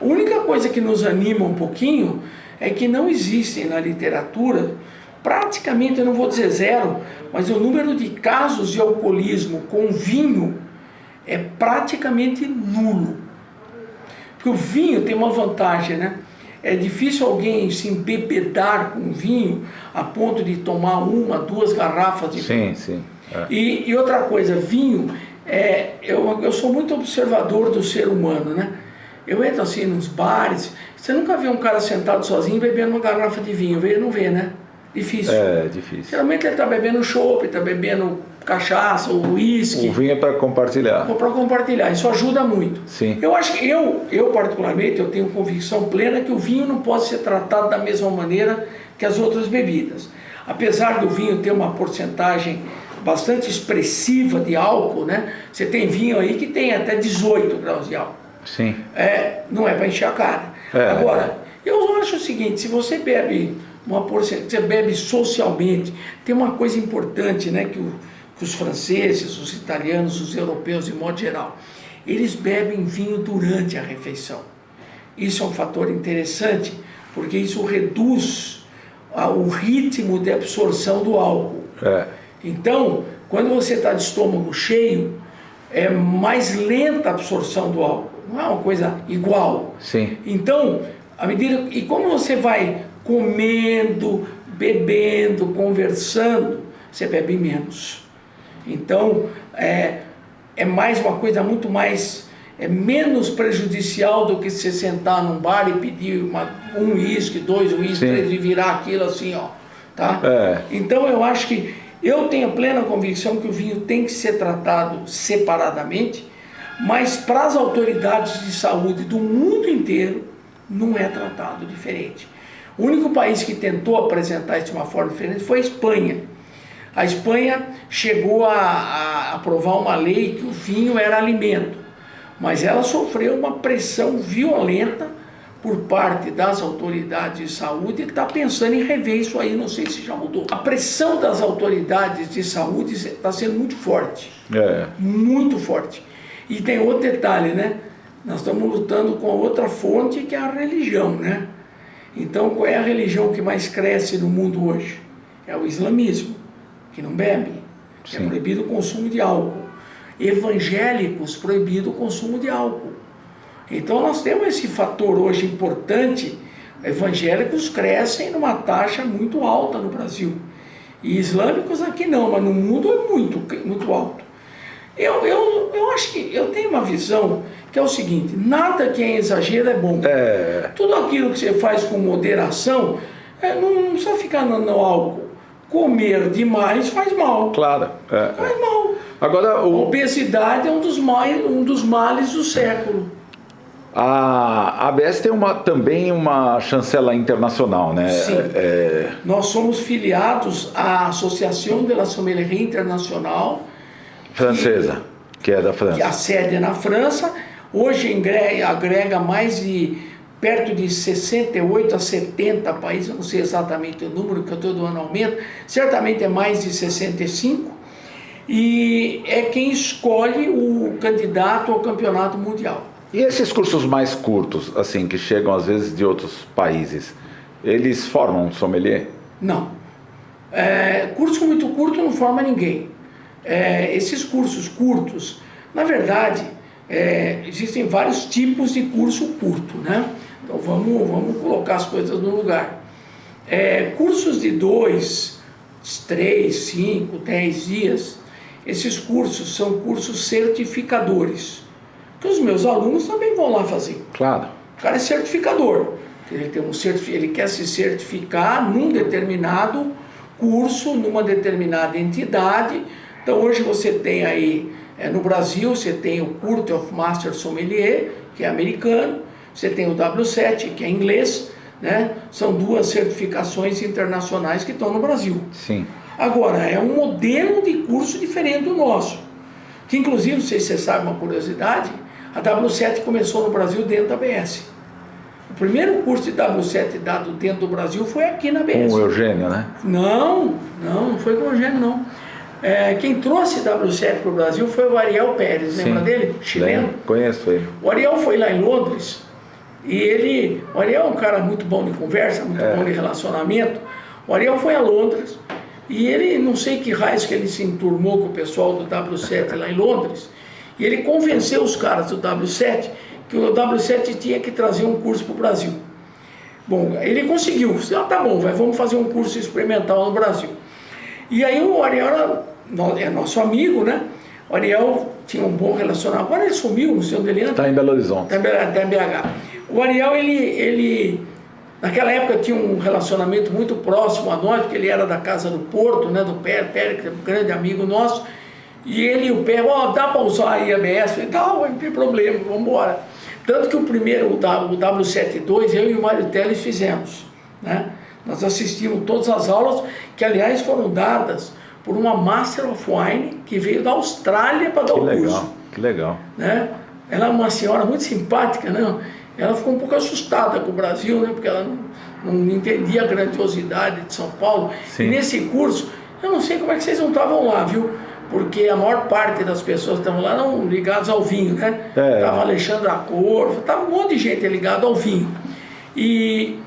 A única coisa que nos anima um pouquinho é que não existem na literatura, praticamente, eu não vou dizer zero, mas o número de casos de alcoolismo com vinho é praticamente nulo. Porque o vinho tem uma vantagem, né? É difícil alguém se embebedar com vinho a ponto de tomar 1, 2 garrafas de vinho. Sim. E outra coisa, vinho, eu sou muito observador do ser humano, né? Eu entro assim nos bares, você nunca vê um cara sentado sozinho bebendo uma garrafa de vinho, não vê, né? Difícil. É difícil. Geralmente ele está bebendo chopp, está bebendo cachaça ou uísque. O vinho é para compartilhar. Para compartilhar, isso ajuda muito. Sim. Eu acho que eu particularmente, eu tenho convicção plena que o vinho não pode ser tratado da mesma maneira que as outras bebidas. Apesar do vinho ter uma porcentagem bastante expressiva de álcool, né? Você tem vinho aí que tem até 18 graus de álcool. Sim. Não é para encher a cara. Agora, eu acho o seguinte, se você bebe você bebe socialmente, tem uma coisa importante, né, que os franceses, os italianos, os europeus, de modo geral, eles bebem vinho durante a refeição. Isso é um fator interessante, porque isso reduz o ritmo de absorção do álcool. Então, quando você está de estômago cheio, é mais lenta a absorção do álcool, não é uma coisa igual. Sim. Então, e como você vai comendo, bebendo, conversando, você bebe menos. Então, é mais uma coisa muito mais, menos prejudicial do que você sentar num bar e pedir um uísque, 2 uísques, 3 e virar aquilo assim, ó, tá? Então, eu acho que eu tenho plena convicção que o vinho tem que ser tratado separadamente, mas para as autoridades de saúde do mundo inteiro, não é tratado diferente. O único país que tentou apresentar isso de uma forma diferente foi a Espanha. A Espanha chegou a aprovar uma lei que o vinho era alimento, mas ela sofreu uma pressão violenta por parte das autoridades de saúde e está pensando em rever isso aí, não sei se já mudou. A pressão das autoridades de saúde está sendo muito forte, muito forte. E tem outro detalhe, né? nós estamos lutando com a outra fonte, que é a religião, né? Então, qual é a religião que mais cresce no mundo hoje? É o islamismo, que não bebe, que é proibido o consumo de álcool. Evangélicos, proibido o consumo de álcool. Então, nós temos esse fator hoje importante. Evangélicos crescem numa taxa muito alta no Brasil. E islâmicos aqui não, mas no mundo é muito alto. Eu acho que eu tenho uma visão que é o seguinte: nada que é exagero é bom. Tudo aquilo que você faz com moderação, não precisa ficar no álcool. Comer demais faz mal. Claro. Faz mal. Agora, a obesidade é um dos males do século. A ABS tem também uma chancela internacional, né? Sim. Nós somos filiados à Associação de la Sommellerie Internacional, francesa, que é da França. Que a sede é na França. Hoje agrega perto de 68 a 70 países, eu não sei exatamente o número, que todo ano aumenta, certamente é mais de 65, e é quem escolhe o candidato ao campeonato mundial. E esses cursos mais curtos, assim, que chegam às vezes de outros países, eles formam um sommelier? Não. Curso muito curto não forma ninguém. Esses cursos curtos, na verdade, existem vários tipos de curso curto, né? Então vamos colocar as coisas no lugar. Cursos de 2, 3, 5, 10 dias, esses cursos são cursos certificadores, que os meus alunos também vão lá fazer. Claro. O cara é certificador, ele quer se certificar num determinado curso, numa determinada entidade. Então hoje você tem aí, no Brasil, você tem o Court of Master Sommelier, que é americano, você tem o W7, que é inglês, né? São 2 certificações internacionais que estão no Brasil. Sim. Agora, é um modelo de curso diferente do nosso, que inclusive, não sei se você sabe uma curiosidade, a W7 começou no Brasil dentro da ABS. O primeiro curso de W7 dado dentro do Brasil foi aqui na ABS. Com o Eugênio, né? Não foi com o Eugênio, não. Quem trouxe W7 para o Brasil foi o Ariel Pérez, lembra dele? Chileno. Conheço ele. O Ariel foi lá em Londres e o Ariel é um cara muito bom de conversa, muito bom de relacionamento. O Ariel foi a Londres e ele, não sei que raios que ele se enturmou com o pessoal do W7 lá em Londres, e ele convenceu os caras do W7 que o W7 tinha que trazer um curso para o Brasil. Bom, ele conseguiu. Tá bom, vamos fazer um curso experimental no Brasil. E aí o Ariel é nosso amigo, né? O Ariel tinha um bom relacionamento. Agora ele sumiu, não sei onde ele anda. Está em Belo Horizonte. Está em BH. O Ariel, ele naquela época tinha um relacionamento muito próximo a nós, porque ele era da Casa do Porto, né? Do Pérez, que é um grande amigo nosso. E ele e o Pérez, dá para usar a IABS? Eu falei, não tem problema, vamos embora. Tanto que o primeiro, o W72, eu e o Mário Teles fizemos, né? Nós assistimos todas as aulas, que aliás foram dadas por uma Master of Wine que veio da Austrália para dar o curso. Que legal. Né? Ela é uma senhora muito simpática, né? Ela ficou um pouco assustada com o Brasil, né? Porque ela não entendia a grandiosidade de São Paulo. Sim. E nesse curso, eu não sei como é que vocês não estavam lá, viu? Porque a maior parte das pessoas que estavam lá não ligadas ao vinho, né? Tava Alexandre Corvo, tava um monte de gente ligada ao vinho. E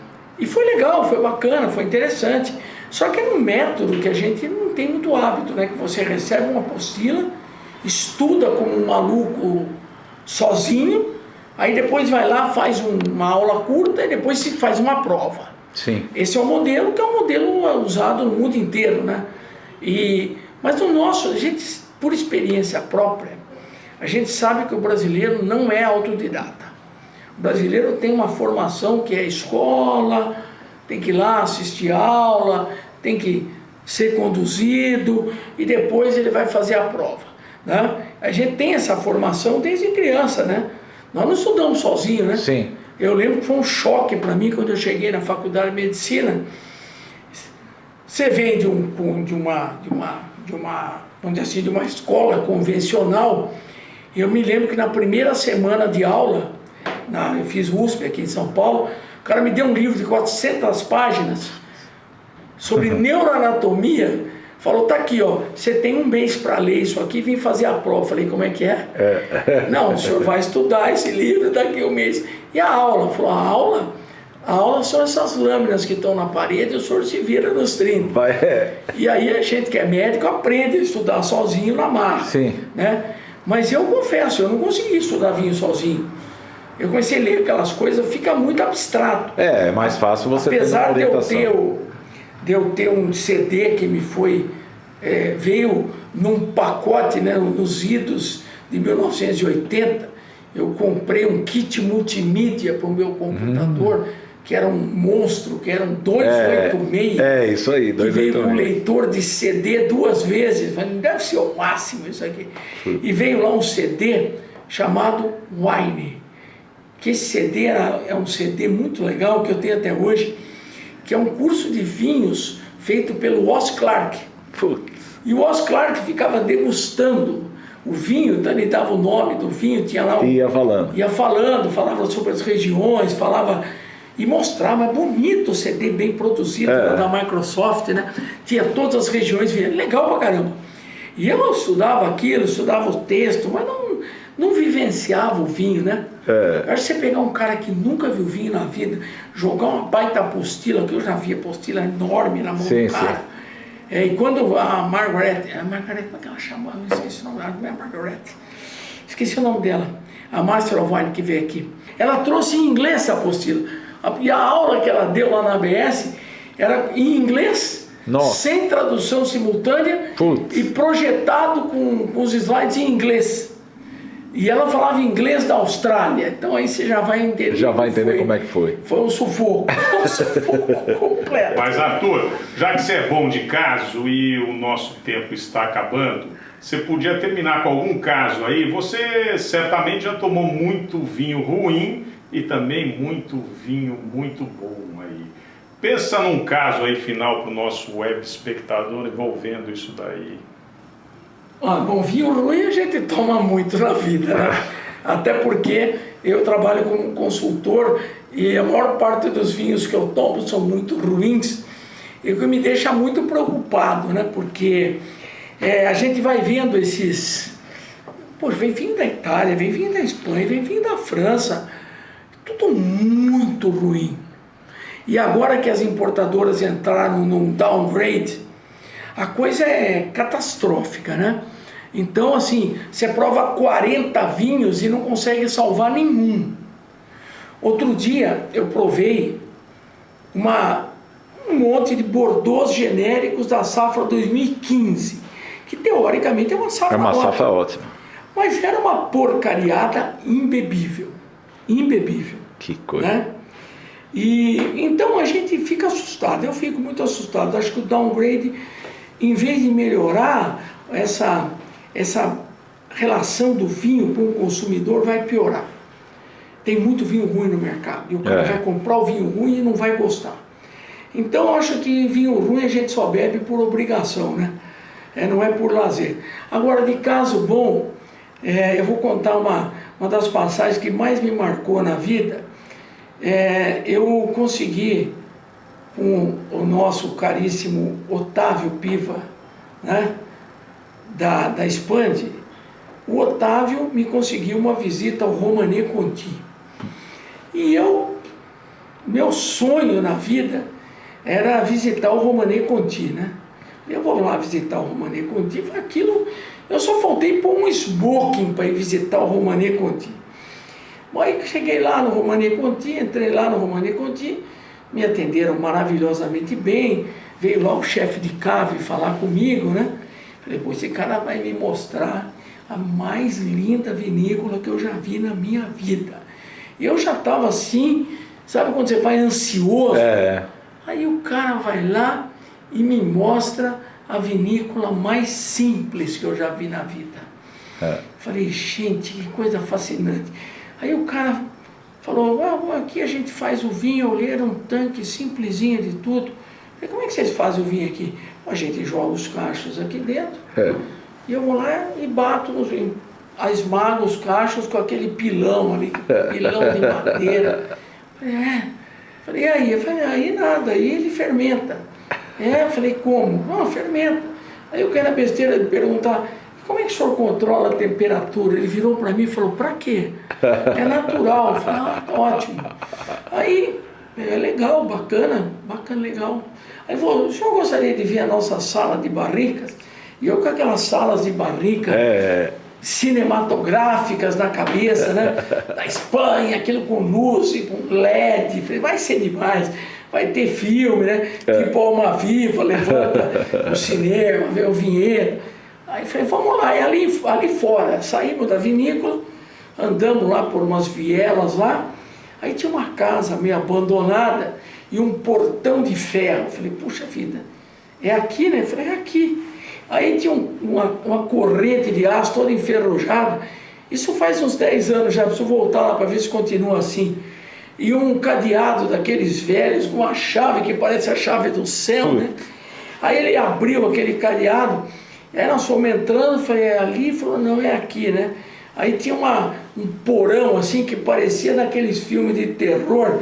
foi legal, foi bacana, foi interessante. Só que é um método que a gente não tem muito hábito, né? Que você recebe uma apostila, estuda como um maluco sozinho, aí depois vai lá, faz uma aula curta e depois se faz uma prova. Sim. Esse é o modelo, que é um modelo usado no mundo inteiro, né? Mas no nosso, a gente, por experiência própria, a gente sabe que o brasileiro não é autodidata. O brasileiro tem uma formação que é escola, tem que ir lá assistir aula, tem que ser conduzido e depois ele vai fazer a prova, né? A gente tem essa formação desde criança, né? Nós não estudamos sozinhos, né? Sim. Eu lembro que foi um choque para mim quando eu cheguei na faculdade de medicina. Você vem de uma escola convencional. Eu me lembro que na primeira semana de aula, eu fiz USP aqui em São Paulo, o cara me deu um livro de 400 páginas sobre neuroanatomia, Falou, tá aqui, ó, você tem um mês para ler isso aqui, vim fazer a prova. Falei, como é que é? Não, o senhor vai estudar esse livro daqui um mês. E a aula? Falou, a aula são essas lâminas que estão na parede, o senhor se vira nos 30. E aí a gente que é médico aprende a estudar sozinho na marra. Sim. Né? Mas eu confesso, eu não consegui estudar vinho sozinho. Eu comecei a ler aquelas coisas, fica muito abstrato. É mais fácil você Apesar ter uma orientação. de eu ter um CD que me foi... veio num pacote, né, nos idos de 1980, eu comprei um kit multimídia para o meu computador, que era um monstro, que era um 286. Isso aí, 286. Que veio com leitor de CD 2 vezes. Falei, deve ser o máximo isso aqui. E veio lá um CD chamado Wine. Que esse CD é um CD muito legal, que eu tenho até hoje, que é um curso de vinhos feito pelo Oz Clarke. E o Oz Clarke ficava degustando o vinho, então ele dava o nome do vinho, tinha lá ia falando, falava sobre as regiões, falava e mostrava, bonito o CD bem produzido da Microsoft, né? Tinha todas as regiões, legal pra caramba. E eu estudava aquilo, estudava o texto, mas não vivenciava o vinho, né? Eu acho que você pegar um cara que nunca viu vinho na vida, jogar uma baita apostila, que eu já vi apostila enorme na mão do cara. E quando a Margaret, como é que ela chamava? Esqueci o nome dela, não é Margaret. Esqueci o nome dela. A Master of Wine que veio aqui. Ela trouxe em inglês essa apostila. E a aula que ela deu lá na ABS era em inglês, sem tradução simultânea e projetado com os slides em inglês. E ela falava inglês da Austrália, então aí você já vai entender. Já vai entender como é que foi. Foi um sufoco, completo. Mas Arthur, já que você é bom de caso e o nosso tempo está acabando, você podia terminar com algum caso aí? Você certamente já tomou muito vinho ruim e também muito vinho muito bom aí. Pensa num caso aí final para o nosso web espectador envolvendo isso daí. Bom, vinho ruim a gente toma muito na vida, né? Até porque eu trabalho como consultor e a maior parte dos vinhos que eu tomo são muito ruins, e o que me deixa muito preocupado, né? Porque a gente vai vendo esses... Poxa, vem vinho da Itália, vem vinho da Espanha, vem vinho da França, tudo muito ruim. E agora que as importadoras entraram num downgrade, a coisa é catastrófica, né? Então, assim, você prova 40 vinhos e não consegue salvar nenhum. Outro dia eu provei um monte de Bordeaux genéricos da safra 2015, que teoricamente é uma safra ótima. É uma safra ótima. Mas era uma porcariada imbebível. Imbebível. Que coisa. Né? E então a gente fica assustado, eu fico muito assustado. Acho que o downgrade, em vez de melhorar essa relação do vinho com o consumidor, vai piorar. Tem muito vinho ruim no mercado e o cara vai comprar o vinho ruim e não vai gostar. Então eu acho que vinho ruim a gente só bebe por obrigação, né? Não é por lazer. Agora, de caso bom, eu vou contar uma das passagens que mais me marcou na vida. Eu consegui com o nosso caríssimo Otávio Piva, né, da Expand. O Otávio me conseguiu uma visita ao Romanée Conti. E meu sonho na vida era visitar o Romanée Conti, né? Eu vou lá visitar o Romanée Conti, aquilo, eu só faltei pôr um smoking para ir visitar o Romanée Conti. Bom, aí cheguei lá no Romanée Conti, entrei lá no Romanée Conti, me atenderam maravilhosamente bem, veio lá o chefe de cave falar comigo, né? Falei, pô, esse cara vai me mostrar a mais linda vinícola que eu já vi na minha vida. E eu já estava assim, sabe quando você vai ansioso? Aí o cara vai lá e me mostra a vinícola mais simples que eu já vi na vida. Falei, gente, que coisa fascinante. Aí o cara falou, aqui a gente faz o vinho, eu olhei, era um tanque simplesinho de tudo. Falei, como é que vocês fazem o vinho aqui? A gente joga os cachos aqui dentro, e eu vou lá e bato, esmago os cachos com aquele pilão ali, pilão de madeira. Falei, e aí? Eu falei, aí nada, aí ele fermenta. Falei, como? Não, fermenta. Aí eu caí na besteira de perguntar, como é que o senhor controla a temperatura? Ele virou para mim e falou, para quê? É natural. Eu falei, ótimo. Aí, é legal, bacana, legal. Aí ele falou, o senhor gostaria de ver a nossa sala de barricas? E eu com aquelas salas de barrica cinematográficas na cabeça, né? Da Espanha, aquilo com luz e com LED. Falei, vai ser demais. Vai ter filme, né? Tipo Almaviva, levanta o cinema, vê o vinhedo. Aí falei, vamos lá. E ali fora, saímos da vinícola, andamos lá por umas vielas lá. Aí tinha uma casa meio abandonada e um portão de ferro. Falei, puxa vida, é aqui, né? Falei, é aqui. Aí tinha uma corrente de aço toda enferrujada. Isso faz uns 10 anos já, preciso voltar lá para ver se continua assim. E um cadeado daqueles velhos, com uma chave que parece a chave do céu, né? Aí ele abriu aquele cadeado, aí nós fomos entrando, falei, é ali? Ele falou, não, é aqui, né? Aí tinha um porão assim que parecia daqueles filmes de terror,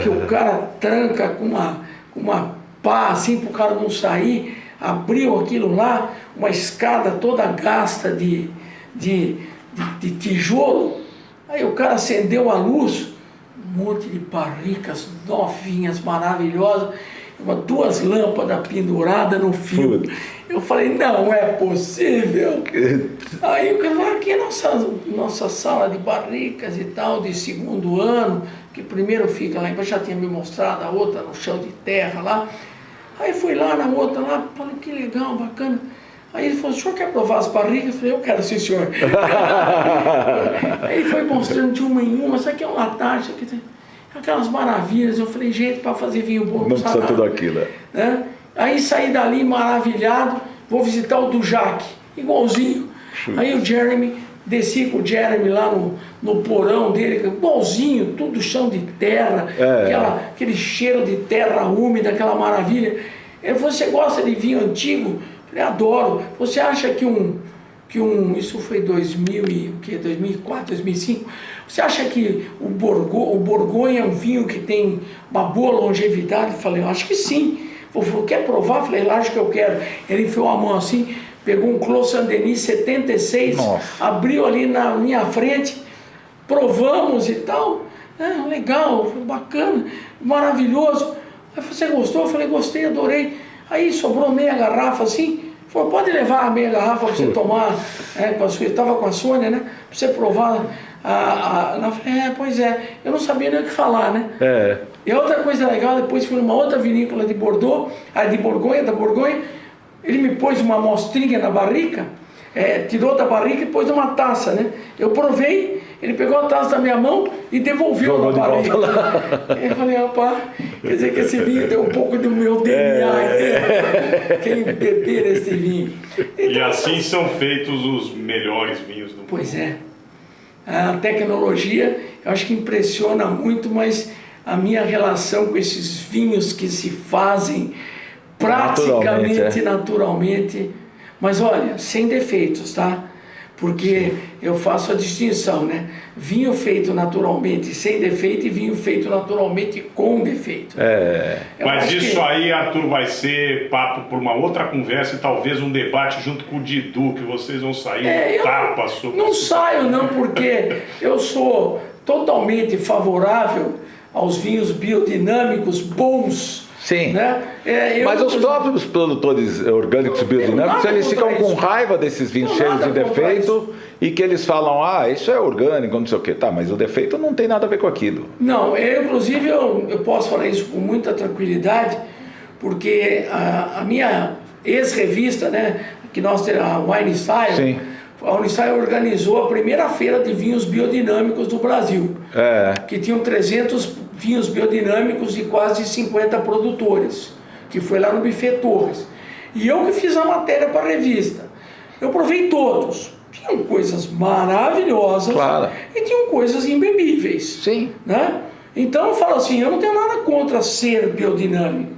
que o cara tranca com uma pá assim para o cara não sair. Abriu aquilo lá, uma escada toda gasta de tijolo. Aí o cara acendeu a luz, um monte de barricas novinhas, maravilhosas, 2 lâmpadas penduradas no fio. Eu falei, não é possível. Aí o cara falou, aqui é nossa sala de barricas e tal, de 2º ano, que primeiro fica lá embaixo, já tinha me mostrado, a outra no chão de terra lá. Aí fui lá na outra lá, falei, que legal, bacana. Aí ele falou, o senhor quer provar as barricas? Eu falei, eu quero, sim, senhor. Aí ele foi mostrando de uma em uma, isso aqui é um latage, aqui tem aquelas maravilhas. Eu falei, gente, para fazer vinho bom não precisa tudo aquilo. Né? Aí saí dali maravilhado, vou visitar o do Jaque, igualzinho. Aí o Jeremy, desci com o Jeremy lá no porão dele, igualzinho, tudo chão de terra, aquele cheiro de terra úmida, aquela maravilha. Ele falou, você gosta de vinho antigo? Eu falei, adoro. Você acha que isso foi 2004, 2005, você acha que o Borgonha é um vinho que tem uma boa longevidade? Eu falei, eu acho que sim. Ele falou, quer provar? Eu falei, lógico que eu quero. Ele enfiou a mão assim, pegou um Clos Saint-Denis 76, abriu ali na minha frente, provamos e tal. Legal, bacana, maravilhoso. Aí você gostou? Eu falei, gostei, adorei. Aí sobrou meia garrafa assim. Falou, pode levar a meia garrafa para você tomar, estava com a Sônia, né? Para você provar. Eu falei, pois é, eu não sabia nem o que falar, né? E outra coisa legal, depois fui numa outra vinícola de Bordeaux, da Borgonha, ele me pôs uma amostrinha na barrica, tirou da barrica e pôs numa taça, né? Eu provei, ele pegou a taça da minha mão e devolveu na barrica. Eu falei, opa, quer dizer que esse vinho deu um pouco do meu DNA, quem beber esse vinho. Então, e assim são feitos os melhores vinhos do mundo. Pois é. A tecnologia, eu acho que impressiona muito, mas a minha relação com esses vinhos que se fazem praticamente naturalmente, mas olha, sem defeitos, tá? Porque eu faço a distinção, né? Vinho feito naturalmente sem defeito e vinho feito naturalmente com defeito. Mas isso aí, Arthur, vai ser papo por uma outra conversa e talvez um debate junto com o Didu, que vocês vão sair tapas sobre não saio não, porque eu sou totalmente favorável aos vinhos biodinâmicos bons. Sim, né? Mas os próprios produtores orgânicos biodinâmicos, eles ficam com raiva desses vinhos cheios de defeito e que eles falam, isso é orgânico, não sei o que, tá, mas o defeito não tem nada a ver com aquilo. Não, inclusive eu posso falar isso com muita tranquilidade, porque a minha ex-revista, né, que nós temos, a Wine Style, sim, a Wine Style organizou a primeira feira de vinhos biodinâmicos do Brasil, que tinham 300 vinhos biodinâmicos de quase 50 produtores, que foi lá no Buffet Torres. E eu que fiz a matéria para a revista. Eu provei todos. Tinham coisas maravilhosas, claro, e tinham coisas imbebíveis. Sim. Né? Então eu falo assim, eu não tenho nada contra ser biodinâmico,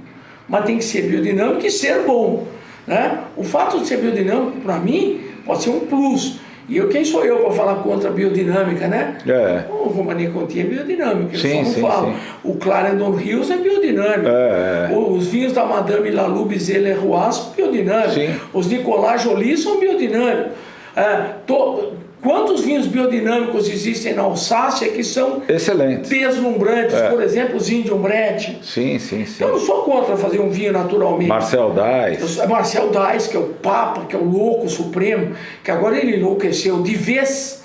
mas tem que ser biodinâmico e ser bom. Né? O fato de ser biodinâmico, para mim, pode ser um plus. E quem sou eu para falar contra a biodinâmica, né? O Romanée Conti é biodinâmica, eu só não falo. O Clarendon Hills é biodinâmico. Os vinhos da Madame Lalou Bizet Leroy são biodinâmicos. Os Nicolas Joly são biodinâmicos. Quantos vinhos biodinâmicos existem na Alsácia que são excelentes, deslumbrantes? Por exemplo, os Indian Brett. Sim. Eu não sou contra fazer um vinho naturalmente. Marcel Dice. Marcel Dice, que é o Papa, que é o louco supremo, que agora ele enlouqueceu de vez.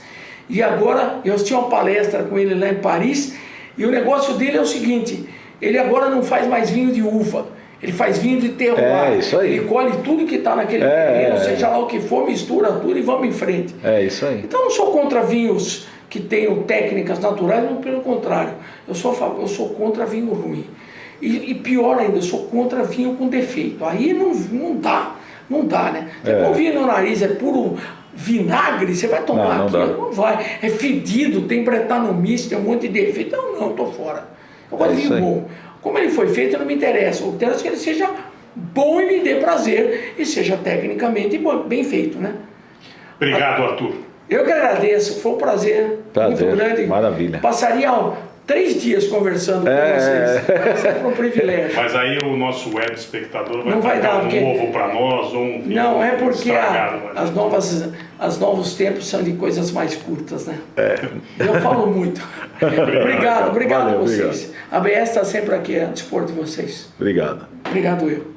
E agora, eu tinha uma palestra com ele lá em Paris, e o negócio dele é o seguinte, ele agora não faz mais vinho de uva. Ele faz vinho de terroir, isso aí. Ele colhe tudo que está naquele terreno, seja lá o que for, mistura tudo e vamos em frente. Isso aí. Então eu não sou contra vinhos que tenham técnicas naturais, não, pelo contrário. Eu sou contra vinho ruim. E pior ainda, eu sou contra vinho com defeito. Aí não dá, né? Um vinho no nariz é puro vinagre, você vai tomar aquilo? Não vai. É fedido, tem bretanomice, tem um monte de defeito. Não, tô fora. Eu gosto de vinho bom. Como ele foi feito, não me interessa. O que interessa é que ele seja bom e me dê prazer e seja tecnicamente bem feito, né? Obrigado, Arthur. Eu que agradeço, foi um prazer muito grande. Maravilha. Passaria 3 dias conversando com vocês. Sempre um privilégio. Mas aí o nosso web espectador não vai dar um ovo para nós ou um vinho. Não, é porque os novos tempos são de coisas mais curtas, né? Eu falo muito. Obrigado a vocês. A BS está sempre aqui a dispor de vocês. Obrigado. Obrigado eu.